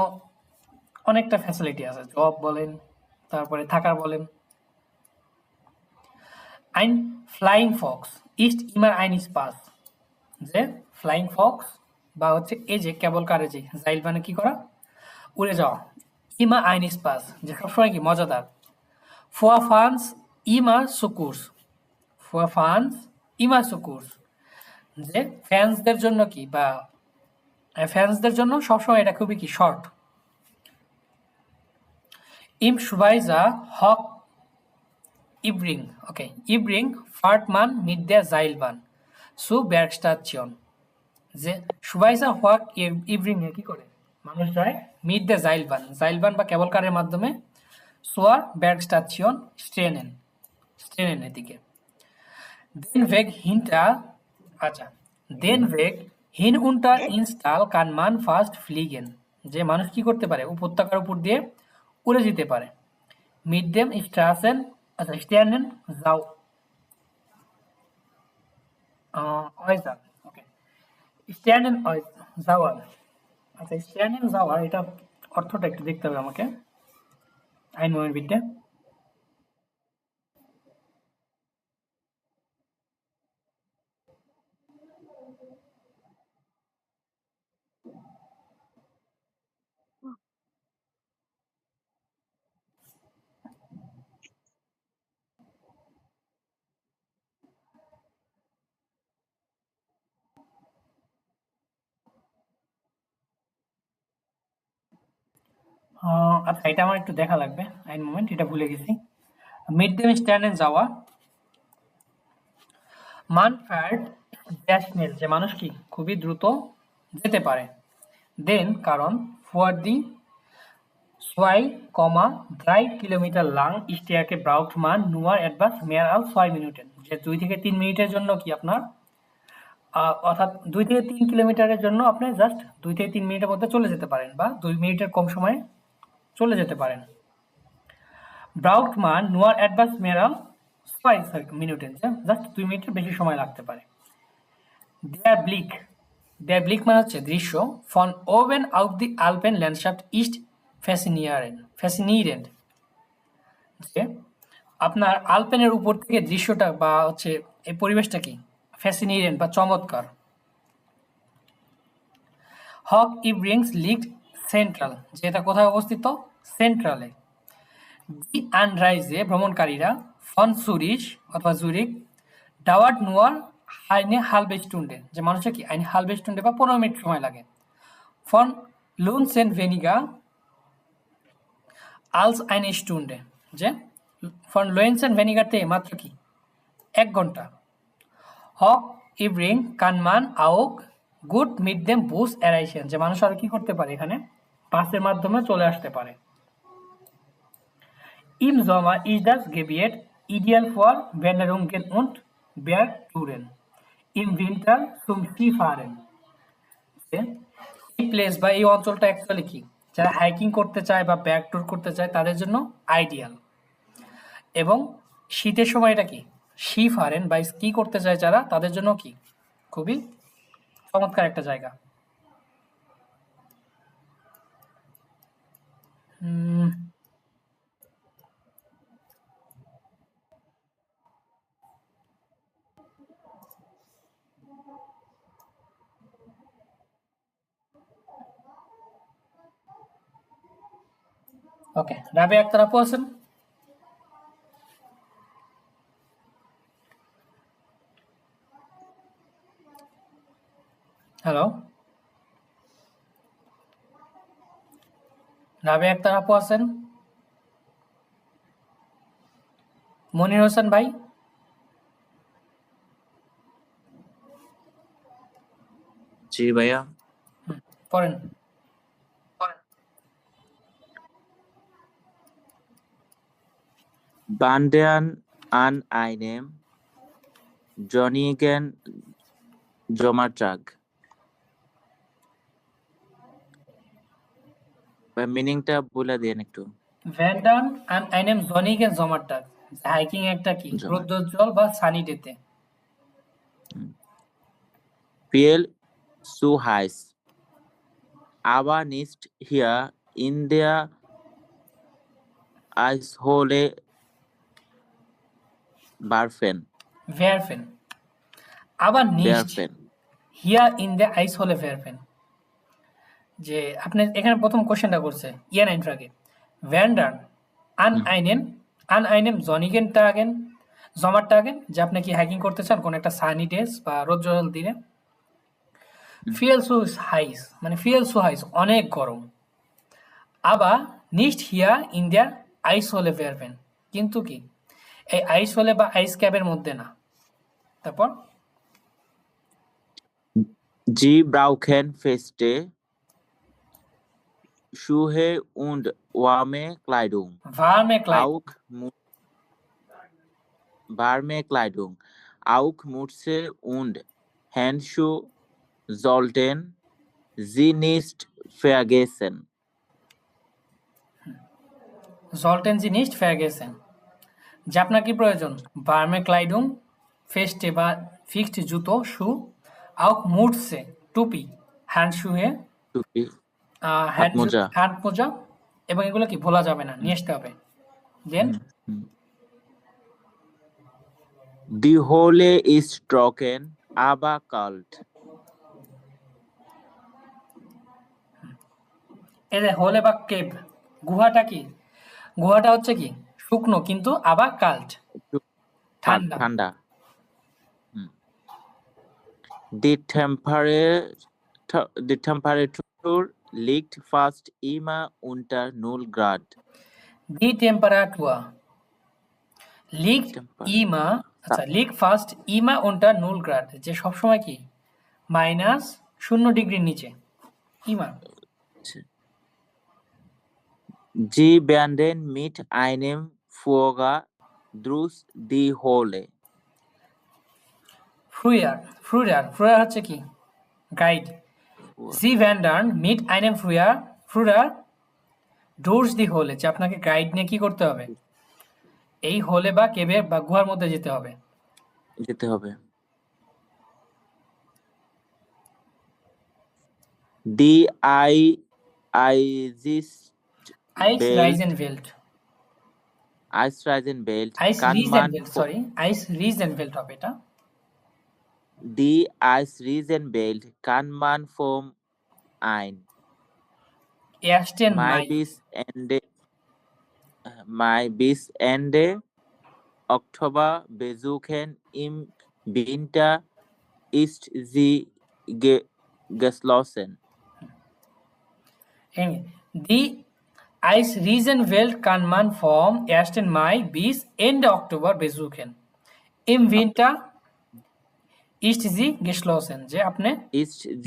অনেকটা ফ্যাসিলিটি আছে, জব বলেন তারপরে থাকার বলেন। আইন ফ্লাইং ফক্স ইস্ট ইমার আইন ইস পাস, যে ফ্লাইং ফক্স বা হচ্ছে এই যে কেবল কারে যে জাইল মানে কি করা উড়ে যাওয়া। ইমা আইন ইস পাস, যে সবসময় কি মজাদার। ফোয়া ফান্স ইমার সুকুর্স, ফোয়া ফান্স ইমার সুকুর্স, যে ফ্যান্সদের জন্য কি বা ফ্যান্সদের জন্য সবসময় এটা খুবই কি শর্ট। ইম সুবাইজা হক ইব্রিং, ওকে ইব্রিং ফার্টমান মিড দ্য জাইলবান সু ব্যার্কস্টাচিয়ন, যে সুবাইজা হক ইব্রিং এ কি করে মানুষ যায় মিড দ্য জাইলবান বা কেবল কারের মাধ্যমে সোয়ার ব্যার্কস্টাচিয়ন স্ট্রেনেন এদিকে। দেন ভেগ হিন্টা, আচ্ছা দেন ভেগ হিন উন্টার ইনস্টাল কানমান ফাস্ট ফ্লিগেন, যে মানুষ কি করতে পারে উপত্যকার উপর দিয়ে উড়ে যেতে পারে। মিড দেম স্ট্রাসেন, আচ্ছা স্ট্যান্ডেন যাও অয়জার, ওকে স্ট্যান্ডেন যাওয়ার, আচ্ছা স্ট্যান্ডেন যাওয়ার এটা অর্থটা একটু দেখতে হবে আমাকে আইন মোমেন্ট বিদ্যা। আচ্ছা এটা আমার একটু দেখা লাগবে আইন মোমেন্ট, এটা ভুলে গেছি। মিড দেম স্ট্যান্ডেন যাওয়া। মান ফায়ার্ড ন্যাশনাল, যে মানুষ কি খুবই দ্রুত যেতে পারে। দেন কারণ ফর দি সোয়াই কমা 3 কিলোমিটার লাং স্টেয়ারকে ব্রাউট মান নুয়ার অ্যাডভান্স মেয়ার আল 6 মিনিটেন, যে 2 থেকে 3 মিনিটের জন্য কি আপনার অর্থাৎ 2 থেকে 3 কিলোমিটারের জন্য আপনি জাস্ট 2 থেকে 3 মিনিটের মধ্যে চলে যেতে পারেন বা 2 মিনিটের কম সময়ে চলে যেতে পারেন। ব্রাউট মান নুয়ার অ্যাডভান্স মেয়ার আল 6 মিনিটেন, জাস্ট 2 মিনিটের বেশি সময় লাগতে পারে। দেয়ার ব্লিক মানে হচ্ছে দৃশ্য। ফন ওভেন আউট দি আলপেন ল্যান্ডশাফট ইস্ট ফ্যাসিনিরেন্ট, যে আপনার আলপেনের উপর থেকে দৃশ্যটা বা হচ্ছে এই পরিবেশটা কি ফ্যাসিনিরেন্ট বা চমৎকার। হক ইব্রিংস লিগ সেন্ট্রাল, যেটা কোথায় অবস্থিত সেন্ট্রালে। দি আনরাইজে ভ্রমণকারীরা ফন সুরিশ অথবা জুরিক ডাওয়ার্ড নুয়ার আইনে হালবেস্টুন্ডে, যে মানুষের কি আইনে হালবেস্টুন্ডে বা 15 মিনিট সময় লাগে। ফন লুনসেন ভেনিগা আলস আইনে স্টুন্ডে, যে ফন লোয়েনসেন ভেনিগার থেকে মাত্র কি 1 ঘন্টা। হক ইব্রিং কানমান আউক গুড মিড দেম বুস এরাইশন, যে মানুষ আর কি করতে পারে এখানে বাসের মাধ্যমে চলে আসতে পারে। Im Sommer ist das Gebiet ideal für Wanderungen und Bergtouren. Im Winter zum Skifahren. এই প্লেস বা এই অঞ্চলটা অ্যাকচুয়ালি কি, যারা হাইকিং করতে চায় বা ব্যাক ট্যুর করতে চায় তাদের জন্য আইডিয়াল। এবং শীতের সময় এটা কি, সি ফারেন বা স্কি করতে চায় যারা, তাদের জন্য কি খুবই চমৎকার একটা জায়গা। ওকে, রাবিয়া আক্তার আপু আছেন? হ্যালো, রাবিয়া আক্তার আপু আছেন? মনির হোসেন ভাই? জি ভাইয়া। পড়েন। Bandian an einem Jonigen Jomatag. মিনিংটা বলে দেন একটু। ভ্যান্ডান অ্যান্ড আইনেম জনিগেন জমারটাগ, হাইকিং একটা কি রৌদ্রোজ্জ্বল বা সানি ডেতে। Viel zu heiß. Aber nicht hier in der Eishöhle Barfen. Werfen. Aber nicht Barfen. hier in der Eishöhle werfen. যে আপনি এখানে প্রথম কোশ্চেনটা করছে ইয়ান আইনফ্রাগে ভ্যান্ডান আন আইনেম জনিগেন টাগেন জমার টাগেন, যে আপনি কি হাইকিং করতে চান কোন একটা সানি ডেজ বা রৌদ্রোজ্জ্বল দিনে। ফিয়েল সু হাইস মানে ফিয়েল সু হাইস অনেক গরম। আবার নিস্ট হিয়া ইন্ডিয়া আইস হলে ফেয়ারবেন, কিন্তু কি এই আইস হলে বা আইস ক্যাবের মধ্যে না। তারপর জি ব্রাউকেন ফেস্টে Schuhe und warme Kleidung. Warme Kleidung. Auch Mütze und Handschuhe sollten Sie nicht vergessen. Sollten Sie nicht vergessen. যে আপনার কি প্রয়োজন, বার্মে ক্লাইডুং, ফেস্টে বা ফিক্সড জুতো, শু, আউক মুটসে টুপি, হ্যান্ড শুয়ে, টুপি, হ্যান্ড মোজা, এবং এগুলো কি ভোলা যাবে না, নিয়ে আসতে হবে। দেন Die Höhle ist trocken, aber kalt. এই যে হোলে বা কেভ, গুহাটা কি, গুহাটা হচ্ছে কি শুকনো কিন্তু আবার কাল্ট ঠান্ডা। The temperature liegt fast immer unter 0 Grad. Die Temperatur liegt immer, আচ্ছা liegt fast immer unter 0 Grad, যে সবসময় কি -0 ডিগ্রির নিচে। immer Sie werden mit einem Führer durch die Höhle. Führer হচ্ছে কি guide. Sie werden mit einem Führer durch die Höhle, যে আপনাকে গাইড নিয়ে কি করতে হবে, এই হোলে বা কেভে বা গুহার মধ্যে যেতে হবে। Die Eisriesenwelt হবে এটা। Die Eisriesenwelt kann man vom 1. Mai bis Ende Oktober besuchen. Im Winter ist sie geschlossen. Die Eisriesenwelt kann man vom 1. Mai bis Ende Oktober besuchen. Im Winter ist sie geschlossen, যে আপনি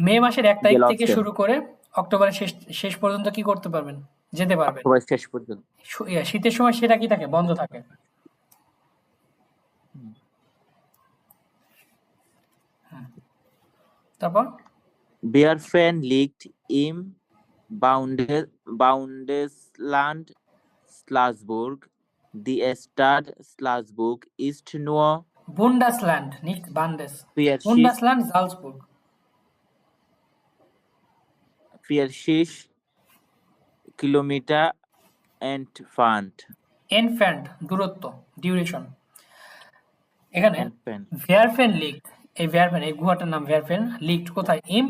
মে মাসের 1 তারিখ থেকে শুরু করে অক্টোবরের শেষ পর্যন্ত কি করতে পারবেন, যেতে পারবেন। অক্টোবরের শেষ পর্যন্ত। শীতের সময় সেটা কি থাকে, বন্ধ থাকে। তারপর Bierfen liegt im Bundesland Salzburg. Die Stadt Salzburg ist nur বুন্ডাসল্যান্ড, nicht বান্ডেস, 40 বুন্ডাসল্যান্ড জালসবুর্গ। 40 Kilometer entfernt. এনফ্যান্ট দূরত্ব, ডিউরেশন। এখানে Entfernt. ভেয়ারফেন লিগড, এই ভেয়ারফেন, এই গুহাটার নাম ভেয়ারফেন, লিগড কোথায়? ইম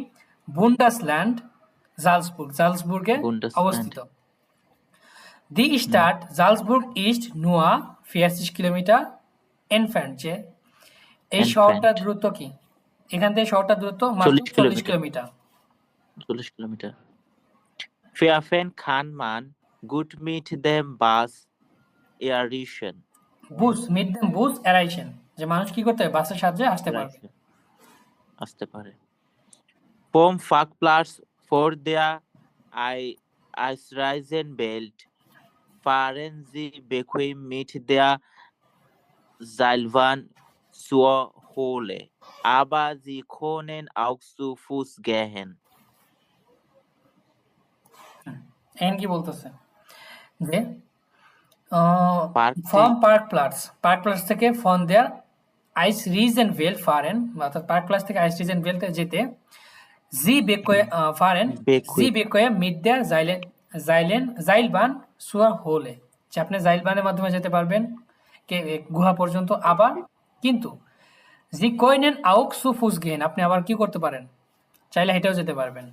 বুন্ডাসল্যান্ড জালসবুর্গ, জালসবুর্গে Bundesland. অবস্থিত। দি স্টাড জালসবুর্গ ইস্ট নুয়া 40 কিলোমিটার এনফ্যান্ট, যে এই শহরটার দূরত্ব কি? এখান থেকে শহরটার দূরত্ব মাত্র 40 kilometre. 40 Kilometer. Pfeifen kann man gut mit dem Bus erreichen. বুস, মিট দেম বুস এরাইশন, যে মানুষ কি করতে হবে, বাসের সাহায্যে আসতে পারবে। আসতে পারে। Vom Parkplatz vor der Eisreisenwelt fahren Sie bequem mit der Seilbahn zur Höhle, aber Sie können auch zu Fuß gehen. এখন কি বলতেছে যে Park ফ্রম পার্ক প্লাস থেকে ফন দেয়ার আইস রিজেন ভেল ফারেন, অর্থাৎ পার্ক প্লাস থেকে আইস রিজেন ভেলতে যেতে জি বেকোয়ে ফারেন জি বেকোয়ে মিড দেয়ার জাইলবান সুয়ার হোলে, যে আপনি জাইলবানের মাধ্যমে যেতে পারবেন গুহা পর্যন্ত। আবার কিন্তু জি কোয়েনেন আউক সু ফুস গেন, আপনি আবার কি করতে পারেন, চাইলে হেঁটেও যেতে পারবেন।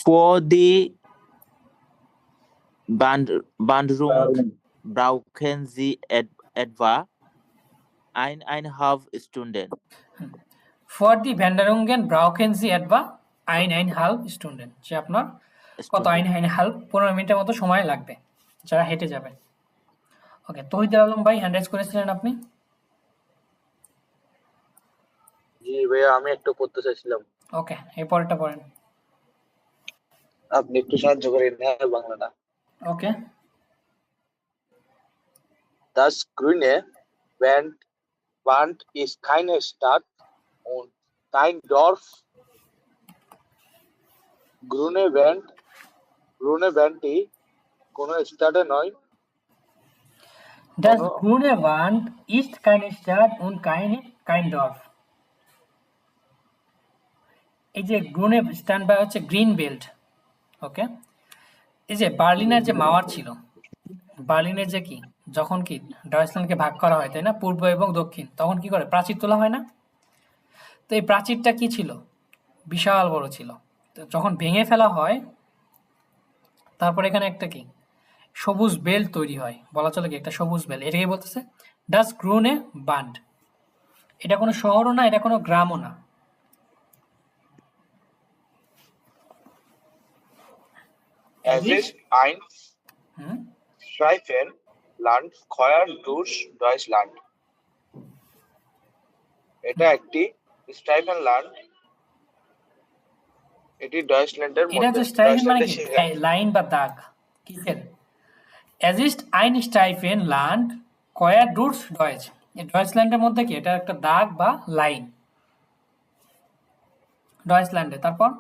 Für die Wanderung brauchen Sie etwa 1,5 Stunden. ফর দি ভ্যান্ডারুঙ্গেন ব্রাউকেন জি এটবা 1,5 স্টুডেন্ট, যে আপনার কত 1,5 15 মিনিটের মতো সময় লাগবে যারা হেঁটে যাবেন। ওকে, তহিদুল আলম ভাই হ্যান্ড রাইজ করেছিলেন আপনি? জি ভাইয়া, আমি একটু পড়তে চাইছিলাম। ওকে, এই পরেরটা পড়েন। আপনি একটু সাহায্য করেন, হ্যাঁ বাংলাটা। ওকে। Das grüne Wand ist keine Stadt und kein Dorf. Grüne Wandটি কোনো স্টাডে নয়। Das grüne Wand ist keine Stadt und kein Dorf. এই যে গ্রুনে স্ট্যান্ড বাই হচ্ছে গ্রিন বেল্ট। ওকে, এই যে বার্লিনের যে মাওয়ার ছিল, বার্লিনের যে কি, যখন কি ডয়েচল্যান্ডকে ভাগ করা হয়, তাই না, পূর্ব এবং দক্ষিণ, তখন কি করে প্রাচীর তোলা হয় না? তো এই প্রাচীরটা কি ছিল, বিশাল বড় ছিল। তো যখন ভেঙে ফেলা হয়, তারপর এখানে একটা কি সবুজ বেল্ট তৈরি হয়, বলা চলে কি একটা সবুজ বেল্ট, এটাকে বলতেছে ডাস গ্রুনে বান্ড। এটা কোনো শহরও না, এটা কোনো গ্রামও না। Es ist ein Streifenland quer durch Deutschland. এটা একটি স্ট্রাইফেনল্যান্ড, এটি ডয়েচল্যান্ডের এটা মধ্যে। যে স্ট্রাইফেন মানে কি, লাইন বা দাগ, কিসের? Es ist ein Streifenland quer durch Deutsch, এই ডয়েচল্যান্ডের মধ্যে কি এটা একটা দাগ বা লাইন ডয়েচল্যান্ডে। তারপর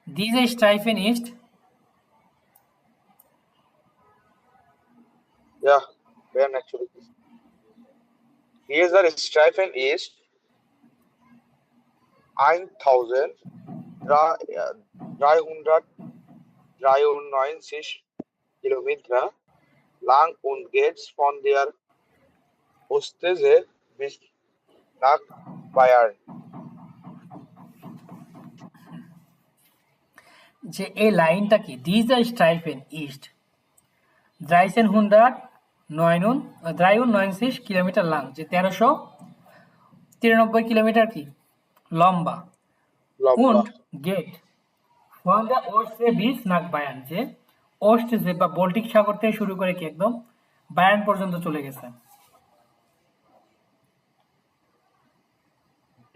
Diese Streifen ist Ja, wäre natürlich. Dieser Streifen ist 1.393 Kilometer lang und geht von der Ostsee bis nach Bayern. যে এই লাইনটা কি, Dieser Streifen ist 393 kilometre lung, যে 1393 কিলোমিটার কি লম্বা। Und geht von der Ostsee bis nach Bayern, যে ওস্টসে বা Baltic সাগর থেকে শুরু করে কি একদম বায়ার্ন পর্যন্ত চলে গেছে।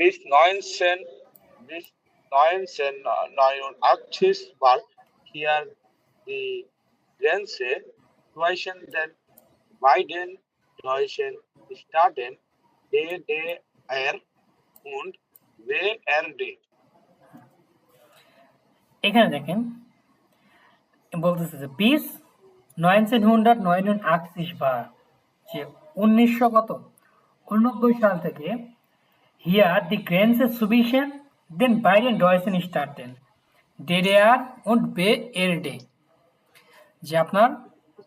bis 1989 war hier die Grenze zwischen den beiden deutschen Staaten DDR und BRD. এখানে দেখেন বলতেছে যে bis 1989 বার, যে 1989 সাল থেকে hier die Grenze zwischen den beiden deutschen Staaten DDR und BRD, যে আপনার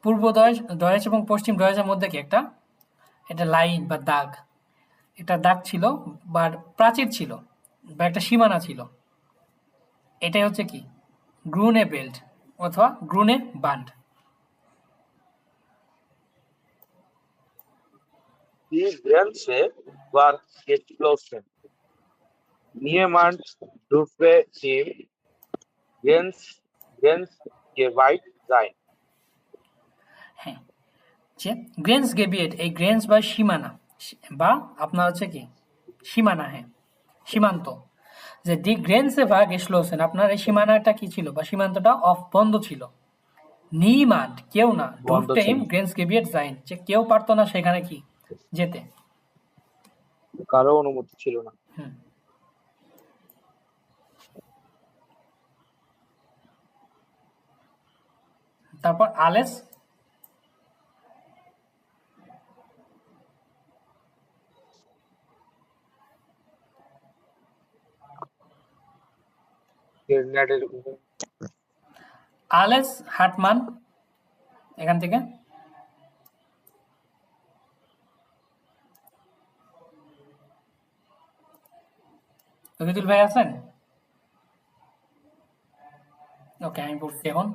পূর্ব ডয়েচ এবং পশ্চিম ডয়েচের মধ্যে কি একটা এটা লাইন বা দাগ, এটা দাগ ছিল বা প্রাচীর ছিল বা একটা সীমানা ছিল, এটাই হচ্ছে কি গ্রুনে বেল্ট অথবা গ্রুনে band. Die Grenze war geschlossen. Niemand durfte im Grenzgebiet sein. হ্যাঁ, যে গ্রেন্স গেবিয়েট, এই গ্রেন্স বা সীমানা বা আপনার হচ্ছে কি সীমানা, হ্যাঁ সীমান্ত, যে ডি গ্রেন্সে বা গেসলোসেন, আপনার এই সীমানাটা কি ছিল বা সীমান্তটা বন্ধ ছিল। নিমান্ড কেউ না, বন্ধ ডুফতে ছিল। ইম গ্রেন্স গেবিয়েট যাইন, যে কেউ পারতো না সেখানে কি যেতে। কারো অনুমতি ছিল না। হুম। তারপর আলেস, গ্রেনেডের আলেস হাটমান, এখান থেকে রবিদুল ভাই আছেন? ওকে, আমি পড়ছি এখন।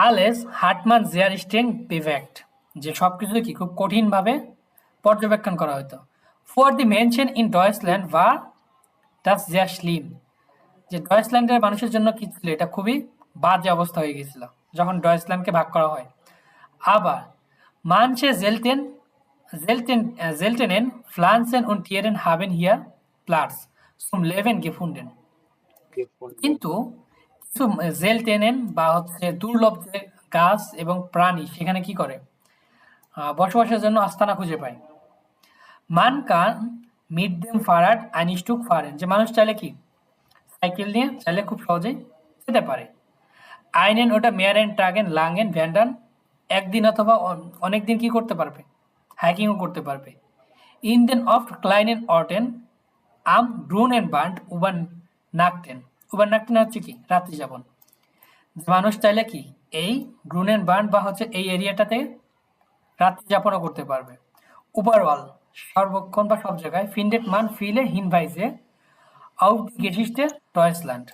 আলেস হাটমান জিয়ার স্ট্রেং বিভেক্ট, যে সবকিছু কি খুব কঠিনভাবে পর্যবেক্ষণ করা হতো। For the mention in Deutschland বা ডাস জিয়া স্লিম, যে ডয়েচল্যান্ডের মানুষের জন্য কি ছিল, এটা খুবই বাজে অবস্থা হয়ে গেছিল যখন ডয়েচল্যান্ডকে ভাগ করা হয়। আবার মানছে জেলটেনেন ফ্লান্সেন und Tieren haben hier Platz zum Leben gefunden, কিন্তু কিছু জেলটেনেন বা হচ্ছে দুর্লভ যে গাছ এবং প্রাণী সেখানে কি করে বসবাসের জন্য আস্তানা খুঁজে পায়। মান কান মিট দেম ফারাড আইনস্টুক ফারেন, যে মানুষ চাইলে কি সাইকেল নিয়ে চাইলে খুব সহজেই যেতে পারে। আইনেন ওটা মেয়ারেন টাগেন লাঙ্গেন ভ্যান্ডান, একদিন অথবা অনেক দিন কি করতে পারবে, হাইকিংও করতে পারবে। ইন দেন অফ ক্লাইনেন অর্টেন আম ব্রুন অ্যান্ড বান্ড উবান নাকটেন, উবান নাকটেন হচ্ছে কি রাত্রি যাপন, যে মানুষ চাইলে কি এই ব্রুন অ্যান্ড বান্ড বা হচ্ছে এই এরিয়াটাতে রাত্রি যাপনও করতে পারবে। ওভারঅল সর্বক্ষণ বা সব জায়গায় ফিন্ডেট মান ফিলে হিনভাইজে আউট গেসিস্টে ডয়েচল্যান্ড,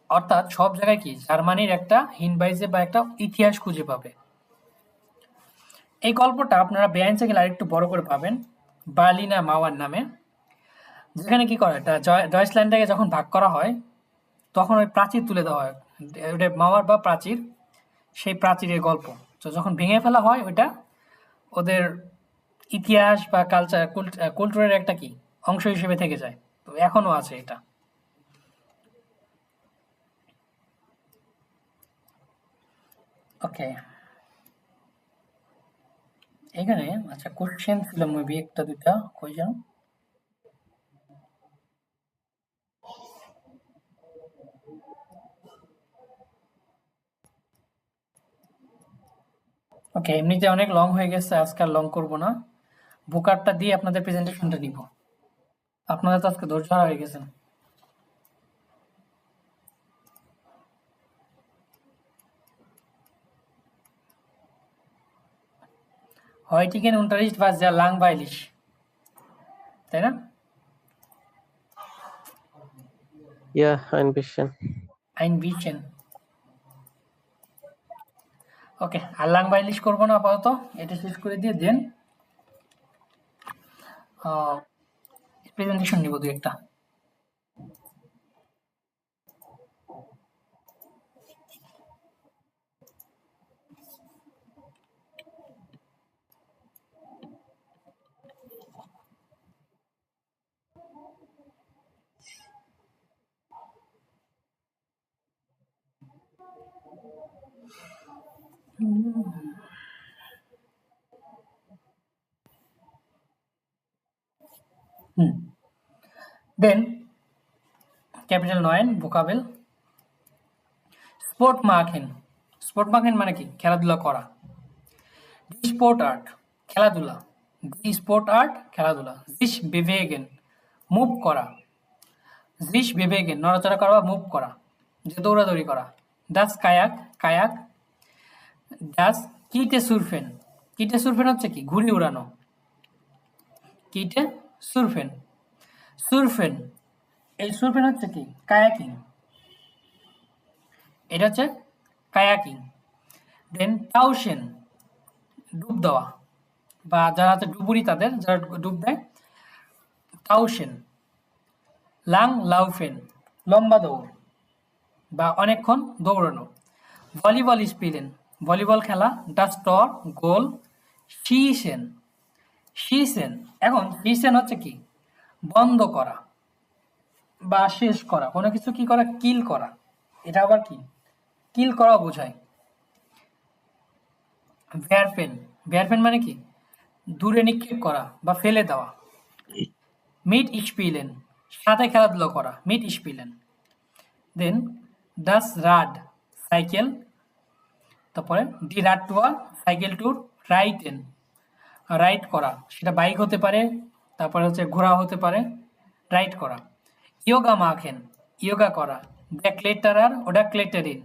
অর্থাৎ সব জায়গায় কি জার্মানির একটা হিনভাইজে বা একটা ইতিহাস খুঁজে পাবে। এই গল্পটা আপনারা বেআইনসে গেলে আরেকটু বড় করে পাবেন বার্লিনার মাওয়ার নামে, যেখানে কি করে এটা ডয়েচল্যান্ডটাকে যখন ভাগ করা হয় তখন ওই প্রাচীর তুলে দেওয়া হয়, ওটা মাওয়ার বা প্রাচীর, সেই প্রাচীরের গল্প। তো যখন ভেঙে ফেলা হয় ওইটা ওদের ইতিহাস বা কালচার কালচারের একটা কি অংশ হিসেবে থেকে যায়, তো এখনো আছে এটা। ওকে, এখানে আচ্ছা কোশ্চেন ছিল মেবি একটা দুইটা, কই যেন ওকে, এমনিতে অনেক লং হয়ে গেছে, আজকে আর লং করবো না, বুকারটা দিয়ে আপনাদের প্রেজেন্টেশনটা নিব। আপনারা তো আজকে ধৈর্য হারা হয়ে গেছেন। Heutigen Unterricht war sehr langweilig, তাই না? Ja, ein bisschen. Ein bisschen. ওকে, আর langweilig করবো না আপাতত, এটা শেষ করে দিয়ে দেন প্রেজেন্টেশন নিব দুই একটা। দেন ক্যাপিটাল 9 ভোকাবেল স্পোর্ট মাখেন। স্পোর্ট মাখেন মানে কি? খেলাধুলা করা। দি স্পোর্ট আর্ট খেলাধুলা। দি স্পোর্ট আর্ট খেলাধুলা। জিস বিভেগেন মুভ করা। জিস বিভেগেন নড়াচড়া করা বা মুভ করা, যে দৌড়াদৌড়ি করা। ডাস কায়াক কায়াক। ডাস কিটে সুরফেন। কিটে সুরফেন হচ্ছে কি? ঘুড়ি উড়ানো। কিটে সুরফেন। সুরফেন এই সুরফেন হচ্ছে কি? কায়াকিং। এটা হচ্ছে কায়াকিং। দেন টাউসেন ডুব দেওয়া, বা যারা হচ্ছে ডুবুরি তাদের যারা ডুব দেয়, টাউসেন। লাং লাউফেন লম্বা দৌড় বা অনেকক্ষণ দৌড়ানো। ভলিবল স্পিলেন ভলিবল খেলা। ডাস্টর গোল। শিসেন শিসেন এখন শিসেন হচ্ছে কি? বন্ধ করা বা শেষ করা, কোনো কিছু কি করা? কিল করা। এটা আবার কি? কিল করা বোঝায়। ভ্যারফেন ভ্যারফেন মানে কি? দূরে নিক্ষেপ করা বা ফেলে দেওয়া। মিট স্পিলেন সাথে খেলাধুলা করা। মিট স্পিলেন। দেন ডাস রাড সাইকেল। তারপরে ডি রাড টুয়া সাইকেল ট্যুর। রাইটেন রাইড করা, সেটা বাইক হতে পারে, তারপরে হচ্ছে ঘোড়া হতে পারে। রাইড করা। ইয়োগা মাখেন ইয়োগা করা। দ্য ক্লেটারার ওটা ক্লেটারিন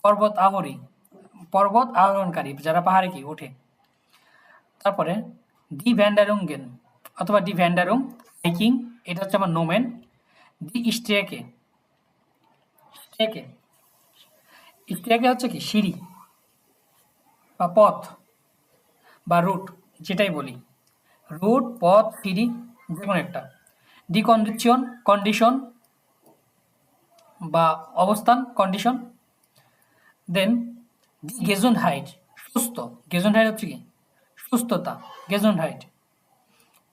পর্বত আরোহী, পর্বত আরোহণকারী যারা পাহাড়ে কি ওঠে। তারপরে ডি ভ্যান্ডারুঙ্গেন অথবা ডি ভ্যান্ডারুং হাইকিং, এটা হচ্ছে আমার নোমেন। ডি স্ট্রেকে স্ট্রেকে স্ট্রেকে হচ্ছে কি? সিঁড়ি বা পথ বা রুট, যেটাই বলি। রুট, পথ, সিঁড়ি, যে কোনো একটা। ডি কন্ডিশন কন্ডিশন বা অবস্থান, কন্ডিশন। দেন ডি গেজুন হাইট সুস্থ। গেজুন হাইট হচ্ছে কি? সুস্থতা। গেজুন হাইট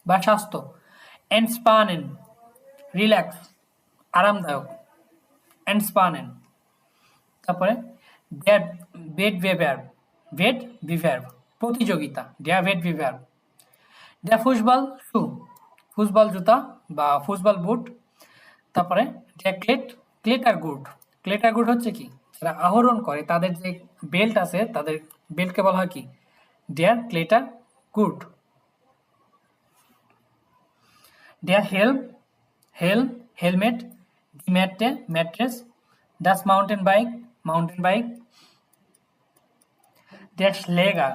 বা স্বাস্থ্য। এন্সপানেন রিল্যাক্স আরামদায়ক। এন্সপানেন। তারপরে বেড বিভার বেড বিভার প্রতিযোগিতা। ড্যা বেড বিভার। ড্যা ফুটবল শু ফুটবল জুতা বা ফুটবল বুট। তারপরে ড্যা ক্লেটার গুড। ক্লেটার গুড হচ্ছে কি? যারা আহরণ করে তাদের যে বেল্ট আছে, তাদের বেল্টকে বলা হয় কি? ড্যা ক্লেটার গুড। ড্যা হেলমেট। ডি ম্যাট্রেস। ডাস মাউন্টেন বাইক। ড্যা স্লেগার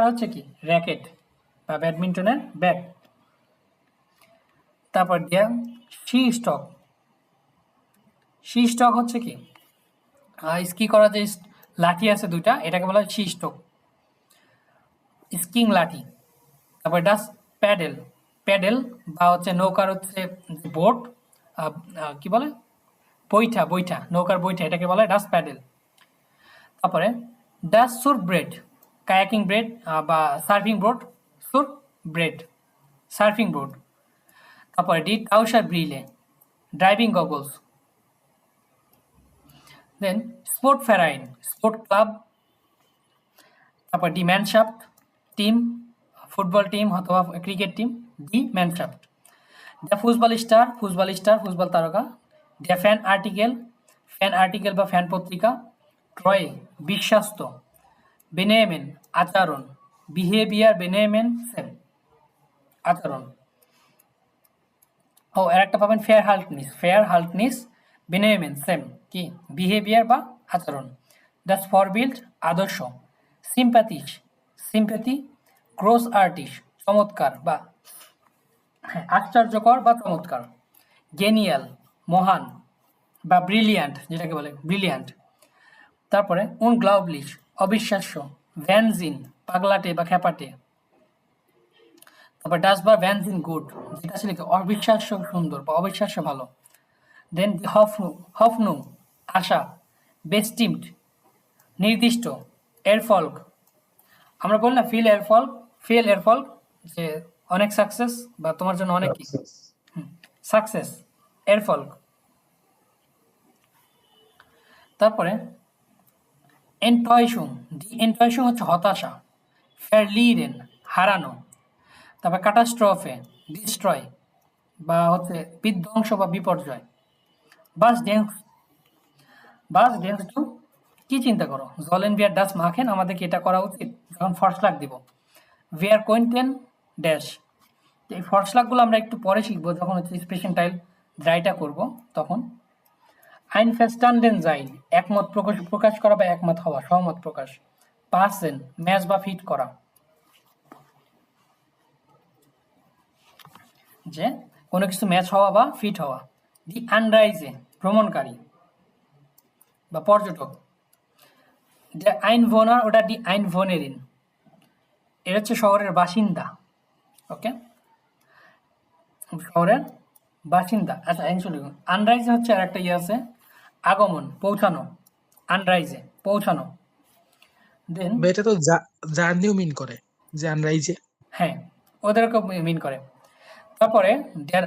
হচ্ছে কি? র্যাকেট বা ব্যাডমিন্টনের ব্যাট। তারপর ড্যা শি স্টক হচ্ছে কি? স্কি করা যে লাঠি আছে দুইটা, এটাকে বলা হয় শি স্টক, স্কিং লাঠি। তারপর ডাস প্যাডেল বা হচ্ছে নৌকার হচ্ছে বোট, কি বলে? বৈঠা নৌকার বৈঠা, এটাকে বলা হয় ডাস প্যাডেল। তারপরে ডাস সুর ব্রেড কায়াকিং ব্রেড বা সার্ফিং বোর্ড। সুর ব্রেড সার্ফিং বোর্ড। তারপরে ডি টাউসার ব্রিলে ড্রাইভিং গগলস। দেন স্পোর্ট ফেরাইন স্পোর্ট ক্লাব। তারপর ডি ম্যানশাফট টিম, ফুটবল টিম অথবা ক্রিকেট টিম। ডি ম্যানশাফট। দ্য ফুটবল তারকা। দ্য ফ্যান আর্টিকেল বা ফ্যান পত্রিকা। ট্রয়ে বিশ্বাস্ত। বেনেমেন আচরণ। বিহেভিয়ার বেনেমেন সেম আচরণ। ও আর একটা পাবেন ফেয়ার হাল্টনিস বেনেমেন সেম কি? বিহেভিয়ার বা আচরণ। ডাস ফরবিল্ড আদর্শ। সিম্প্যাথি গ্রোস আর্টিস্ট চমৎকার বা আশ্চর্যকর বা চমৎকার। গেনিয়াল মহান বা ব্রিলিয়ান্ট, যেটাকে বলে ব্রিলিয়ান্ট। তারপরে উনগ্লাউবলিশ অবিশ্বাস্য। ভ্যানজিন পাগলাটে বা খ্যাপাটে। তারপর ডাস বা ভ্যানজিন গুড, যেটা ছিল কি? অবিশ্বাস্য সুন্দর বা অবিশ্বাস্য ভালো। দেন হফনু আশা। বেস্টিমড নির্দিষ্ট। এরফল্ক আমরা বলি না ফিল এরফল্ক যে অনেক সাকসেস বা তোমার জন্য অনেক কি সাকসেস, এরফল্ক। তারপরে এনটয়সুং, ডি এনটয়সুং হচ্ছে হতাশা। ফেরলিরেন হারানো। তারপর কাটাস্ট্রফে ডিস্ট্রয় বা হচ্ছে বিধ্বংস বা বিপর্যয়। বাস ডেন্স টু কি চিন্তা করো? জলেন বিয়ার ডাস মাখেন, আমাদের কি এটা করা উচিত যখন ফর্সলাগ দিব? ভিয়ার কোয়েন্টেন ড্যাশ। এই ফর্সলাগগুলো আমরা একটু পরে শিখবো যখন হচ্ছে স্পেশন টাইল ড্রাইটা করব তখন। আইনফেস্টান্ডেন যাইন একমত প্রকাশ করা বা একমত হওয়া, সহমত প্রকাশ। পাসেন ম্যাচ বা ফিট করা, যে কোনো কিছু ম্যাচ হওয়া বা ফিট হওয়া। দি আনরাইজে ভ্রমণকারী বা পর্যটক। দ্য আইনভোনার, ওটা ডি আইনভোনেরিন, এটা হচ্ছে শহরের বাসিন্দা। ওকে, শহরের বাসিন্দা। আচ্ছা আনরাইজে হচ্ছে আর একটা ইয়ে আছে, আগমন, পৌঁছানো। আনরাইজে পৌঁছানো। দেন এটা তো জার্নিও মিন করে, জানরাইজে। হ্যাঁ, ওদেরকে মিন করে। তারপরে দেয়ার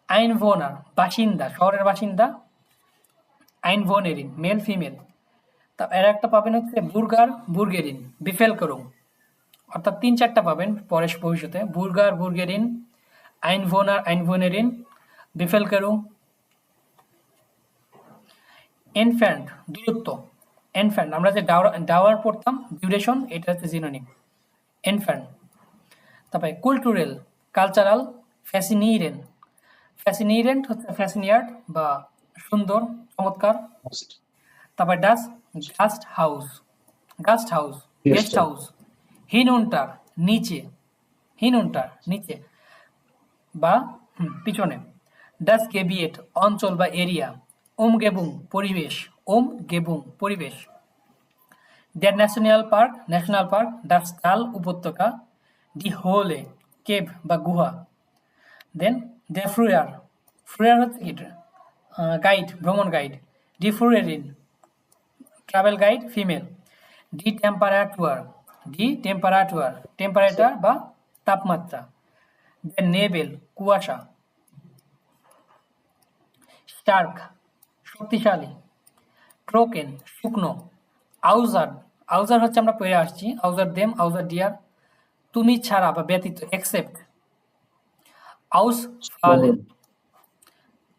আইনভোনার বাসিন্দা, শহরের বাসিন্দা। আইনভোনেরিন মেল ফিমেল। তা এর একটা পাবেন হচ্ছে বুর্গার বুর্গেরিন বিফেল করুন, অর্থাৎ 3-4টা পাবেন পরে ভবিষ্যতে। বুর্গার বুর্গেরিন, আইনভোনার আইনভোনেরিন, বিফেল করুন। ইনফ্যান্ট দূরত্ব। ইনফ্যান্ট আমরা যে ডাওয়ার পড়তাম ডিউরেশন, এটা হচ্ছে জিনোনিম ইনফ্যান্ট। তারপরে কালচারাল কালচারাল। ফ্যাসিনিরেন্ট ফ্যাসিনিরেন্ট হচ্ছে ফ্যাসিনিয়ার্ড বা সুন্দর, চমৎকার। তারপর গাস্ট হাউস গেস্ট হাউস। হিনুন্টার নিচে, হিনুন্টার নিচে বা পিছনে। ডাস গেবিয়েট অঞ্চল বা এরিয়া। গেবুং পরিবেশ, গেবুং পরিবেশ। The national park. ডাস তাল উপত্যকা। ডি হোলে কেভ বা গুহা। দেন দ্য ফ্রুয়ার হচ্ছে গাইড, ভ্রমণ গাইড। ডি ফ্রুয়েরিন ট্রাভেল গাইড ফিমেল। ডি টেম্পারেচার বা তাপমাত্রা। দ্য নেবেল কুয়াশা। স্টার্ক শক্তিশালী। ট্রোকেন শুকনো। আউজার হচ্ছে আমরা পড়ে আসছি, আউজার দেম, আউজার ডিয়ার তুমি ছাড়া বা ব্যতীত, এক্সেপ্ট।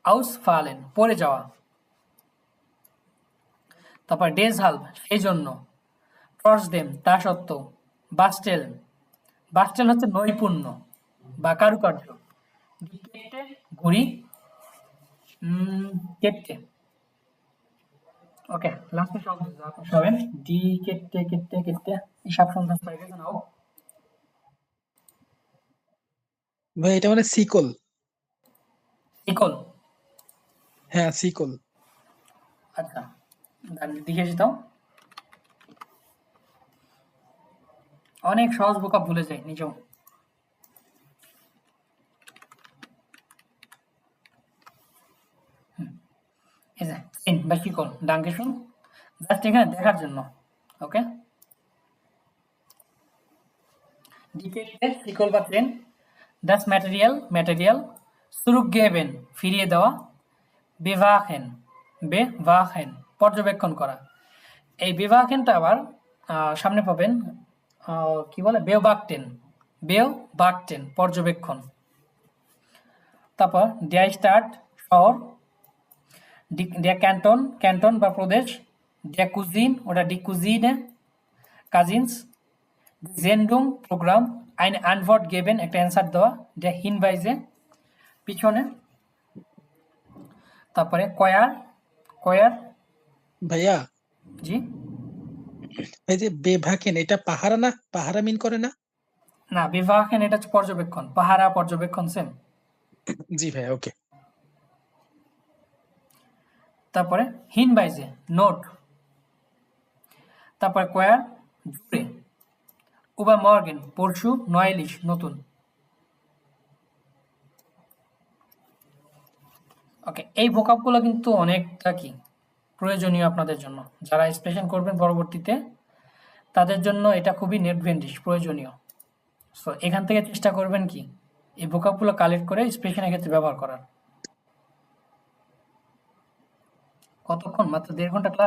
আউসফালেন পড়ে যাওয়া। তারপর ডেজহাল্ব সেই জন্য। ট্রসদেম তা সত্ত্বেও। বাস্টেল হচ্ছে নৈপুণ্য বা কারুকার্য। ঘুড়ি কেটে। ওকে, লাস্টে সব হবেন ডি কেটে হিসাব সন্ধান পাই গেছে নাও। ভাই এটা মানে সিকল। ইকল, হ্যাঁ সিকল। আচ্ছা দেখে যেতাম, অনেক সহজ বোকা ভুলে যায় নিজেও। এই যে সিন বা শিকল, ডাঙ্কে শুন জাস্ট এখানে দেখার জন্য। ওকে, ডিকেটে শিকল বা ট্রেন। দাস ম্যাটেরিয়াল। সুরুগগেবেন ফিরিয়ে দেওয়া। বেভাহেন পর্যবেক্ষণ করা। এই বেভাহেনটা আবার সামনে পাবেন কি বলে, বেওবাকটেন পর্যবেক্ষণ। তারপর ডেয়ার স্টার্ট শহর। ডেয়া ক্যান্টন বা প্রদেশ। ডেয়া কুজিন, ওটা ডি কুজিনে কাজিনস। জেন্ডুং প্রোগ্রাম। আইন আনভর্ট গেবেন একটা অ্যান্সার দেওয়া। ডেয়া হিনভাইজে পিছনে। তারপরে কয়ার ভাইয়া জি। এই যে বেভাকেন, এটা পাহারা না? পাহারা মিন করে না? না, বিভাগেন এটা হচ্ছে পর্যবেক্ষণ, পাহারা পর্যবেক্ষণ সেম। জি ভাই, ওকে। তারপরে হিনবাইজে নোট। তারপরে কয়ার জুড়ে। উবার মর্গেন পরশু, নয়ালিশ নতুন। ওকে, এই ভোকাবগুলো কিন্তু অনেকটা কি প্রয়োজনীয় আপনাদের জন্য, যারা এক্সপ্রেশন করবেন পরবর্তীতে তাদের জন্য এটা খুবই নেটভেন্ডিশ প্রয়োজনীয়। সো এখান থেকে চেষ্টা করবেন কি এই ভোকাবগুলো কালেক্ট করে এক্সপ্রেশনের ক্ষেত্রে ব্যবহার করার। কতক্ষণ? মাত্র 1.5 ঘন্টা ক্লাস।